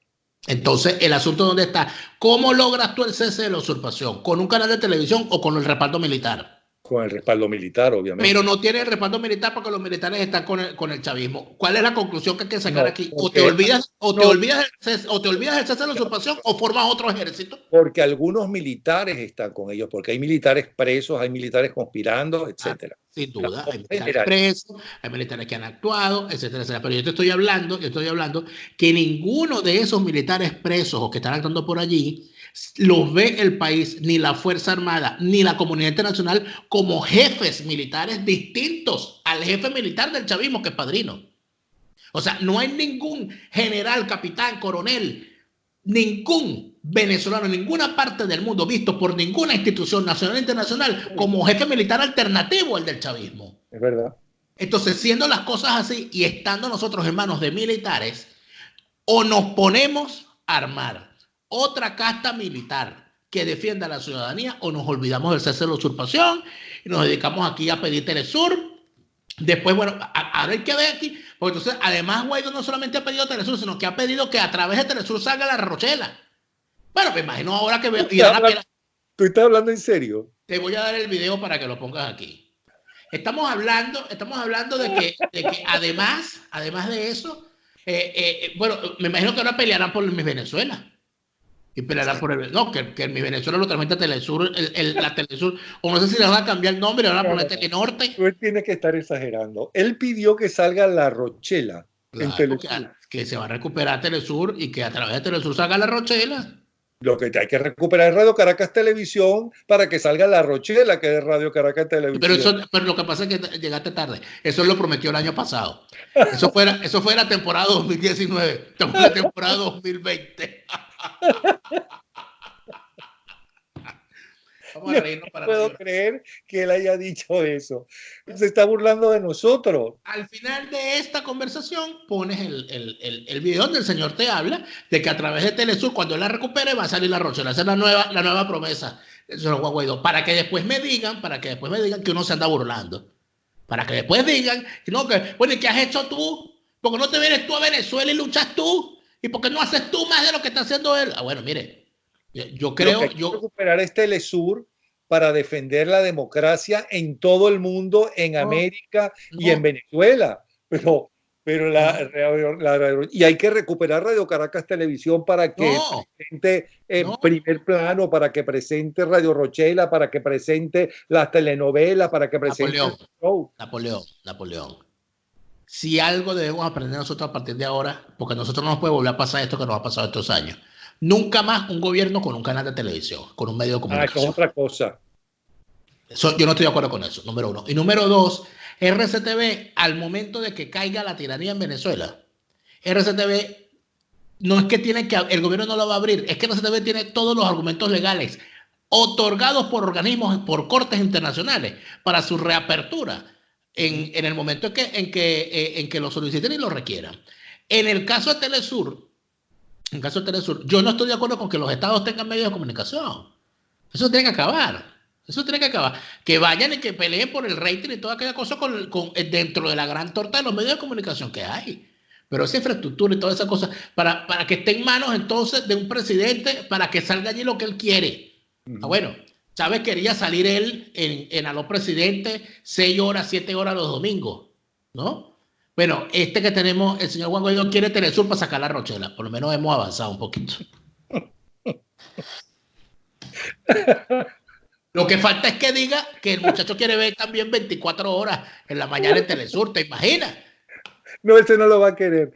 Entonces, el asunto ¿dónde está? ¿Cómo logras tú el cese de la usurpación? ¿Con un canal de televisión o con el respaldo militar? Con el respaldo militar, obviamente. Pero no tiene el respaldo militar porque los militares están con el chavismo. ¿Cuál es la conclusión que hay que sacar aquí? O te olvidas del cese de la usurpación o formas otro ejército. Porque algunos militares están con ellos, porque hay militares presos, hay militares conspirando, etcétera. Sin duda, hay militares presos, hay militares que han actuado, etcétera, etcétera. Pero yo te estoy hablando que ninguno de esos militares presos o que están actuando por allí los ve el país, ni la Fuerza Armada, ni la comunidad internacional como jefes militares distintos al jefe militar del chavismo, que es Padrino. O sea, no hay ningún general, capitán, coronel, ningún venezolano en ninguna parte del mundo visto por ninguna institución nacional e internacional como jefe militar alternativo al del chavismo. Es verdad. Entonces, siendo las cosas así y estando nosotros en manos de militares, o nos ponemos a armar otra casta militar que defienda a la ciudadanía, o nos olvidamos del cese de la usurpación y nos dedicamos aquí a pedir Telesur. Después, bueno, ahora hay que ver aquí, porque entonces además Guaidó no solamente ha pedido Telesur, sino que ha pedido que a través de Telesur salga la Rochela. Bueno, me imagino ahora que ¿Tú estás hablando en serio? Te voy a dar el video para que lo pongas aquí. Estamos hablando de que además de eso, bueno, me imagino que ahora pelearán por mi Venezuela. Y pelearán por el... No, que mi Venezuela lo transmite a Telesur, la Telesur, o no sé si le van a cambiar el nombre, le van a poner Telenorte. Tú tienes que estar exagerando. Él pidió que salga la Rochela. Claro, en Telesur. Que se va a recuperar Telesur y que a través de Telesur salga la Rochela. Lo que hay que recuperar es Radio Caracas Televisión para que salga la Rochela, que es Radio Caracas Televisión. Pero lo que pasa es que llegaste tarde. Eso lo prometió el año pasado. Eso fue la temporada 2019. Estamos en la temporada 2020. Vamos a reírnos para no puedo creer que él haya dicho eso. Se está burlando de nosotros. Al final de esta conversación pones el video donde el señor te habla de que a través de Telesur, cuando él la recupere, va a salir la Rochela. Esa es la nueva promesa del señor Juan Guaidó. Para que después me digan que uno se anda burlando. Para que después digan, no, que, bueno, ¿y qué has hecho tú? ¿Por qué no te vienes tú a Venezuela y luchas tú? ¿Y por qué no haces tú más de lo que está haciendo él? Ah, bueno, mire, yo creo... Lo que hay que recuperar es Telesur para defender la democracia en todo el mundo, en América y en Venezuela. Pero y hay que recuperar Radio Caracas Televisión para que presente primer plano, para que presente Radio Rochela, para que presente las telenovelas, para que presente Napoleón. Si algo debemos aprender nosotros a partir de ahora, porque a nosotros no nos puede volver a pasar esto que nos ha pasado estos años. Nunca más un gobierno con un canal de televisión, con un medio de comunicación. Es otra cosa. Yo no estoy de acuerdo con eso, número uno. Y número dos, RCTV, al momento de que caiga la tiranía en Venezuela, RCTV no es que el gobierno no lo va a abrir, es que RCTV tiene todos los argumentos legales otorgados por organismos, por cortes internacionales, para su reapertura en el momento en que lo soliciten y lo requieran. En el caso de Telesur, yo no estoy de acuerdo con que los estados tengan medios de comunicación. Eso tiene que acabar. Que vayan y que peleen por el rating y toda aquella cosa dentro de la gran torta de los medios de comunicación que hay. Pero esa infraestructura y toda esa cosa, para que esté en manos entonces de un presidente, para que salga allí lo que él quiere. Bueno, Chávez quería salir él en Aló Presidente 6 horas, 7 horas los domingos, ¿no? Bueno, que tenemos, el señor Juan Guaidó quiere Telesur para sacar la Rochela. Por lo menos hemos avanzado un poquito. Lo que falta es que diga que el muchacho quiere ver también 24 horas en la mañana en Telesur, ¿te imaginas? No, ese no lo va a querer.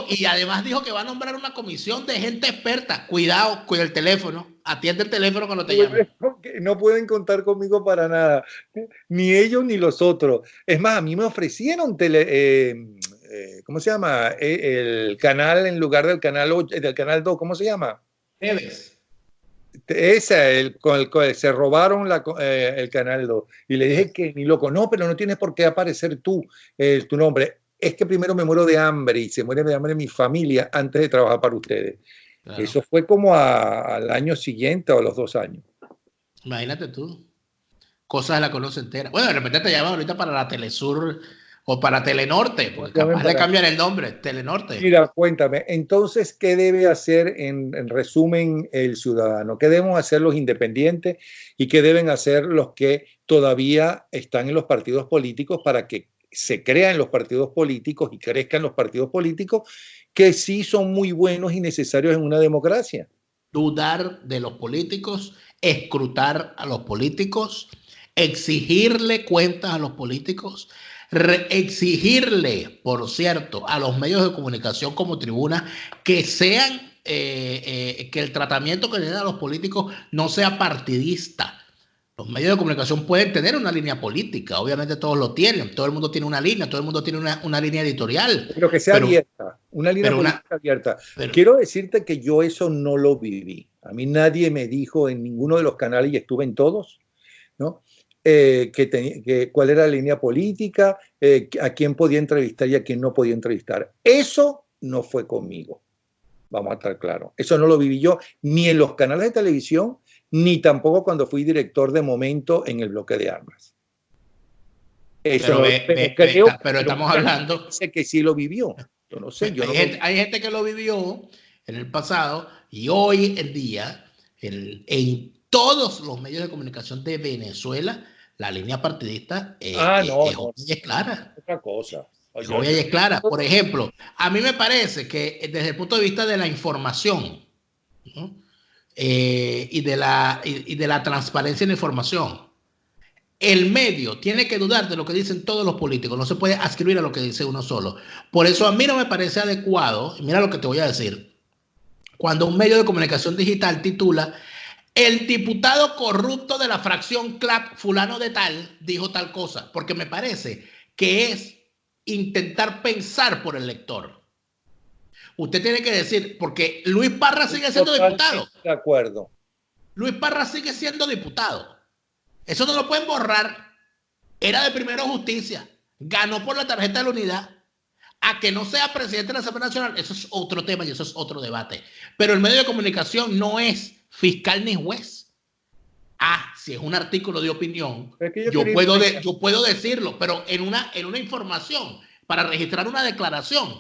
Y además dijo que va a nombrar una comisión de gente experta. Cuidado, cuida el teléfono. Atiende el teléfono cuando te llamen. No pueden contar conmigo para nada. Ni ellos ni los otros. Es más, a mí me ofrecieron ¿cómo se llama? El canal en lugar del canal 8, del canal 2. ¿Cómo se llama? Neves. Con el que se robaron el canal 2. Y le dije que ni loco. No, pero no tienes por qué aparecer tu nombre. Es que primero me muero de hambre y se muere de hambre mi familia antes de trabajar para ustedes. Claro. Eso fue como al año siguiente o a los 2 años. Imagínate tú. Cosas de la conoce entera. Bueno, de repente te llaman ahorita para la Telesur o para Telenorte, porque capaz de cambiar el nombre, Telenorte. Mira, cuéntame, entonces, ¿qué debe hacer en resumen el ciudadano? ¿Qué debemos hacer los independientes y qué deben hacer los que todavía están en los partidos políticos para que se crean los partidos políticos y crezcan los partidos políticos que sí son muy buenos y necesarios en una democracia? Dudar de los políticos, escrutar a los políticos, exigirle cuentas a los políticos, exigirle, por cierto, a los medios de comunicación como tribuna que sean, que el tratamiento que le den a los políticos no sea partidista. Los medios de comunicación pueden tener una línea política, obviamente todos lo tienen, todo el mundo tiene una línea, todo el mundo tiene una línea editorial. Pero que sea abierta, una línea política abierta. Quiero decirte que yo eso no lo viví. A mí nadie me dijo en ninguno de los canales, y estuve en todos, ¿no? Cuál era la línea política, a quién podía entrevistar y a quién no podía entrevistar. Eso no fue conmigo, vamos a estar claros. Eso no lo viví yo, ni en los canales de televisión, ni tampoco cuando fui director de Momento en el bloque de armas. Eso pero estamos hablando... Sé que sí lo vivió. Yo no sé. Hay gente que lo vivió en el pasado y hoy en día en todos los medios de comunicación de Venezuela la línea partidista es clara. Otra cosa. Es clara. Por ejemplo, a mí me parece que desde el punto de vista de la información, ¿no? Y de la transparencia en la información, el medio tiene que dudar de lo que dicen todos los políticos, no se puede adscribir a lo que dice uno solo. Por eso a mí no me parece adecuado, mira lo que te voy a decir, cuando un medio de comunicación digital titula: el diputado corrupto de la fracción CLAP fulano de tal dijo tal cosa, porque me parece que es intentar pensar por el lector. Usted tiene que decir, porque Luis Parra sigue siendo diputado. De acuerdo. Luis Parra sigue siendo diputado. Eso no lo pueden borrar. Era de Primero Justicia. Ganó por la tarjeta de la unidad. A que no sea presidente de la Asamblea Nacional, eso es otro tema y eso es otro debate. Pero el medio de comunicación no es fiscal ni juez. Si es un artículo de opinión, yo puedo decirlo, pero en una información, para registrar una declaración.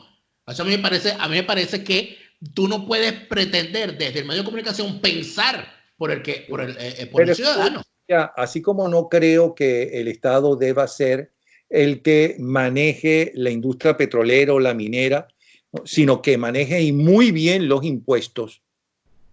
Eso a mí me parece que tú no puedes pretender desde el medio de comunicación pensar por el ciudadano. Así como no creo que el Estado deba ser el que maneje la industria petrolera o la minera, ¿no? Sino que maneje y muy bien los impuestos,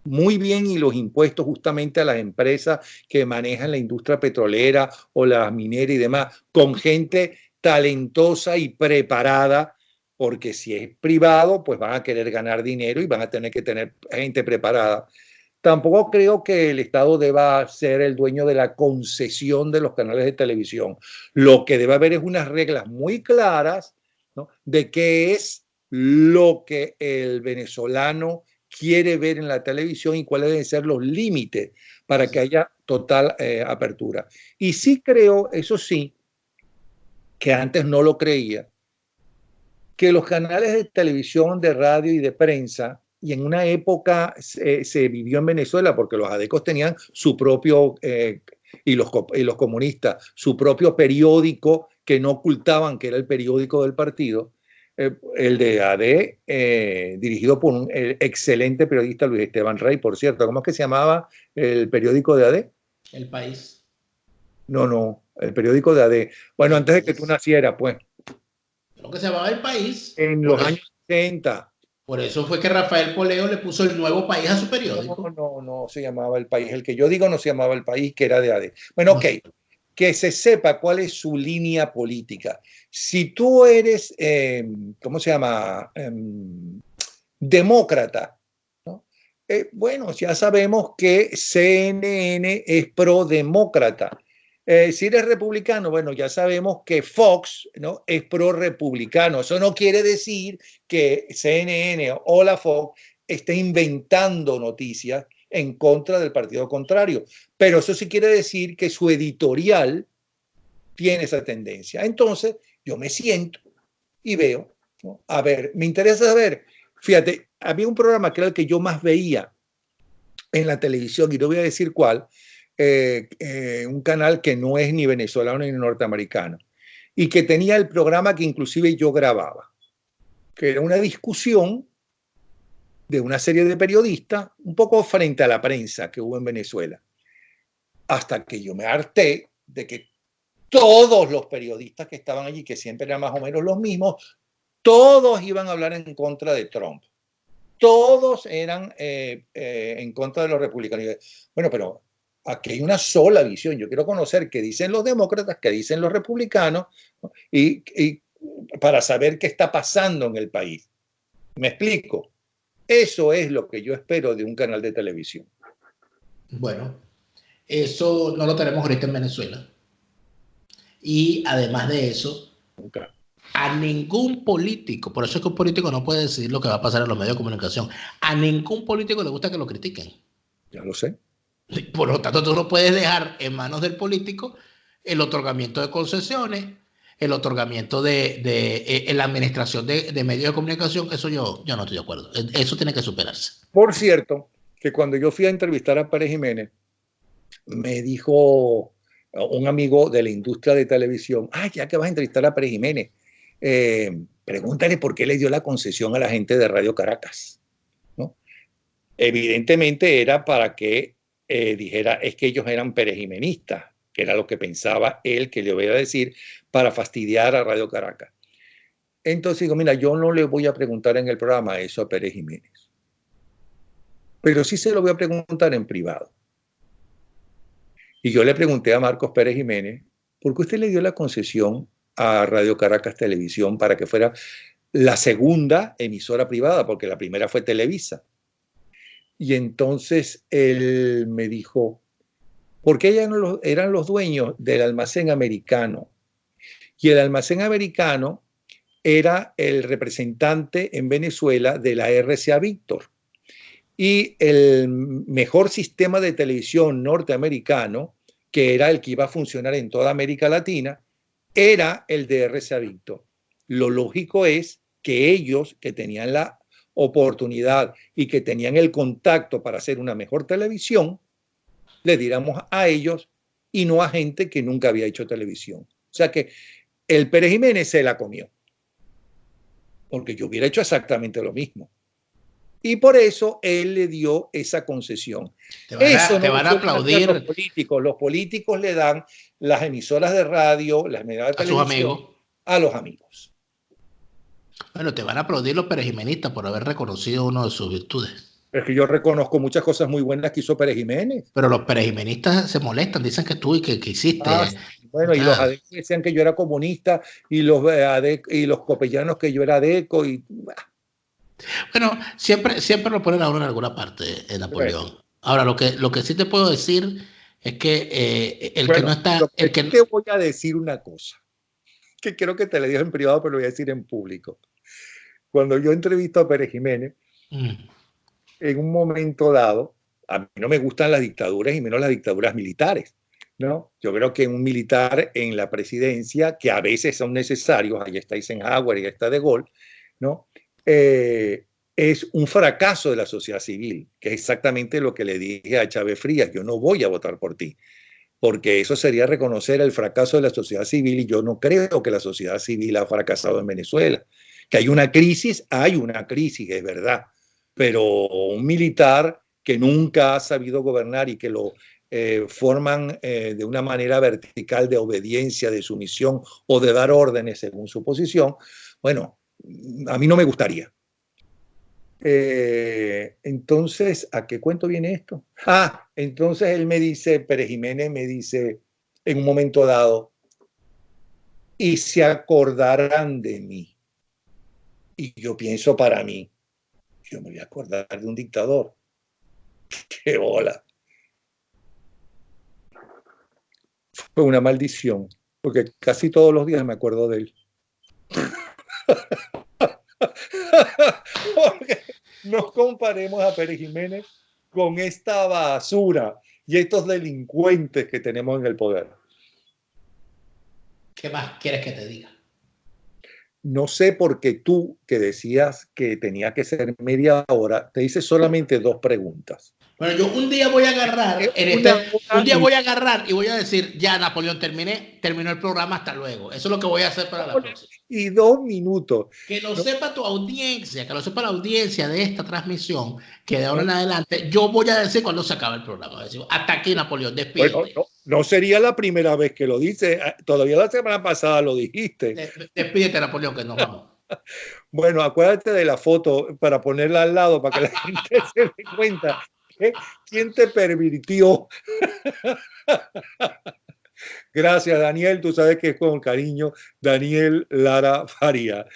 muy bien, y los impuestos justamente a las empresas que manejan la industria petrolera o la minera y demás, con gente talentosa y preparada, porque si es privado, pues van a querer ganar dinero y van a tener que tener gente preparada. Tampoco creo que el Estado deba ser el dueño de la concesión de los canales de televisión. Lo que debe haber es unas reglas muy claras, ¿no?, de qué es lo que el venezolano quiere ver en la televisión y cuáles deben ser los límites para que haya total apertura. Y sí creo, eso sí, que antes no lo creía, que los canales de televisión, de radio y de prensa, y en una época se vivió en Venezuela porque los adecos tenían su propio, y los comunistas, su propio periódico que no ocultaban que era el periódico del partido, el de AD, dirigido por un excelente periodista, Luis Esteban Rey, por cierto. ¿Cómo es que se llamaba el periódico de AD? El País. No, el periódico de AD. Bueno, antes de que tú nacieras, pues. Lo que se llamaba El País. En los años 60. Por eso fue que Rafael Poleo le puso El Nuevo País a su periódico. No se llamaba El País. El que yo digo no se llamaba El País, que era de AD. Bueno, ok. Que se sepa cuál es su línea política. Si tú eres, ¿cómo se llama? Demócrata, ¿no? Bueno, ya sabemos que CNN es pro-demócrata. Si eres republicano, bueno, ya sabemos que Fox, ¿no?, es pro-republicano. Eso no quiere decir que CNN o la Fox esté inventando noticias en contra del partido contrario, pero eso sí quiere decir que su editorial tiene esa tendencia. Entonces, yo me siento y veo, ¿no? A ver, me interesa saber, fíjate, había un programa que era el que yo más veía en la televisión, y no voy a decir cuál, un canal que no es ni venezolano ni norteamericano, y que tenía el programa que inclusive yo grababa, que era una discusión de una serie de periodistas un poco frente a la prensa que hubo en Venezuela, hasta que yo me harté de que todos los periodistas que estaban allí, que siempre eran más o menos los mismos, todos iban a hablar en contra de Trump. Todos eran en contra de los republicanos. Bueno, pero aquí hay una sola visión. Yo quiero conocer qué dicen los demócratas, qué dicen los republicanos, ¿no?, y para saber qué está pasando en el país. ¿Me explico? Eso es lo que yo espero de un canal de televisión. Bueno, eso no lo tenemos ahorita en Venezuela. Y además de eso, a ningún político, por eso es que un político no puede decidir lo que va a pasar en los medios de comunicación, a ningún político le gusta que lo critiquen. Ya lo sé. Por lo tanto, tú no puedes dejar en manos del político el otorgamiento de concesiones, el otorgamiento de la administración de medios de comunicación. Eso yo no estoy de acuerdo. Eso tiene que superarse. Por cierto, que cuando yo fui a entrevistar a Pérez Jiménez, me dijo un amigo de la industria de televisión: ya que vas a entrevistar a Pérez Jiménez, pregúntale por qué le dio la concesión a la gente de Radio Caracas, ¿no? Evidentemente era para que dijera, es que ellos eran perejimenistas, que era lo que pensaba él que le voy a decir, para fastidiar a Radio Caracas. Entonces digo, mira, yo no le voy a preguntar en el programa eso a Pérez Jiménez, pero sí se lo voy a preguntar en privado. Y yo le pregunté a Marcos Pérez Jiménez, ¿por qué usted le dio la concesión a Radio Caracas Televisión para que fuera la segunda emisora privada? Porque la primera fue Televisa. Y entonces él me dijo, porque ellos eran los dueños del almacén americano. Y el almacén americano era el representante en Venezuela de la RCA Víctor. Y el mejor sistema de televisión norteamericano, que era el que iba a funcionar en toda América Latina, era el de RCA Victor. Lo lógico es que ellos, que tenían la oportunidad y que tenían el contacto para hacer una mejor televisión, le diéramos a ellos y no a gente que nunca había hecho televisión. O sea que el Pérez Jiménez se la comió, porque yo hubiera hecho exactamente lo mismo. Y por eso él le dio esa concesión. Te van a aplaudir. Los políticos le dan las emisoras de radio, las emisoras de televisión, sus amigos. A los amigos. Bueno, te van a aplaudir los perejimenistas por haber reconocido una de sus virtudes. Es que yo reconozco muchas cosas muy buenas que hizo Pérez Jiménez. Pero los perejimenistas se molestan, dicen que tú y que hiciste. Bueno, y los adecos decían que yo era comunista, y los copellanos que yo era adeco. Bueno, siempre lo ponen a uno en alguna parte, Napoleón. Bueno. Ahora, lo que sí te puedo decir es que que no está... Te voy a decir una cosa, que quiero que te la digas en privado, pero lo voy a decir en público. Cuando yo entrevisto a Pérez Jiménez, en un momento dado, a mí no me gustan las dictaduras y menos las dictaduras militares, ¿no? Yo creo que un militar en la presidencia, que a veces son necesarios, ahí está Eisenhower y ahí está De Gaulle, ¿no? Es un fracaso de la sociedad civil, que es exactamente lo que le dije a Chávez Frías: yo no voy a votar por ti, porque eso sería reconocer el fracaso de la sociedad civil, y yo no creo que la sociedad civil ha fracasado en Venezuela. Que hay una crisis, es verdad, pero un militar que nunca ha sabido gobernar y que lo forman de una manera vertical de obediencia, de sumisión o de dar órdenes según su posición, bueno, a mí no me gustaría. Entonces, ¿a qué cuento viene esto? Entonces él me dice, Pérez Jiménez me dice en un momento dado, y se acordarán de mí. Y yo pienso para mí, yo me voy a acordar de un dictador. ¡Qué bola! Fue una maldición, porque casi todos los días me acuerdo de él. Porque no comparemos a Pérez Jiménez con esta basura y estos delincuentes que tenemos en el poder. ¿Qué más quieres que te diga? No sé por qué tú, que decías que tenía que ser media hora, te hice solamente 2 preguntas. Bueno, yo un día voy a agarrar, voy a agarrar y voy a decir, ya, Napoleón, terminó el programa, hasta luego. Eso es lo que voy a hacer para la próxima. Y 2 minutos. Que lo sepa tu audiencia, que lo sepa la audiencia de esta transmisión, que de ahora en adelante yo voy a decir cuando se acabe el programa. Voy a decir, hasta aquí, Napoleón, despídete. Bueno, no sería la primera vez que lo dices. Todavía la semana pasada lo dijiste. Despídete, Napoleón, que nos vamos. Bueno, acuérdate de la foto para ponerla al lado para que la gente se dé cuenta. ¿Quién te pervirtió? Gracias, Daniel. Tú sabes que es con cariño, Daniel Lara Faría.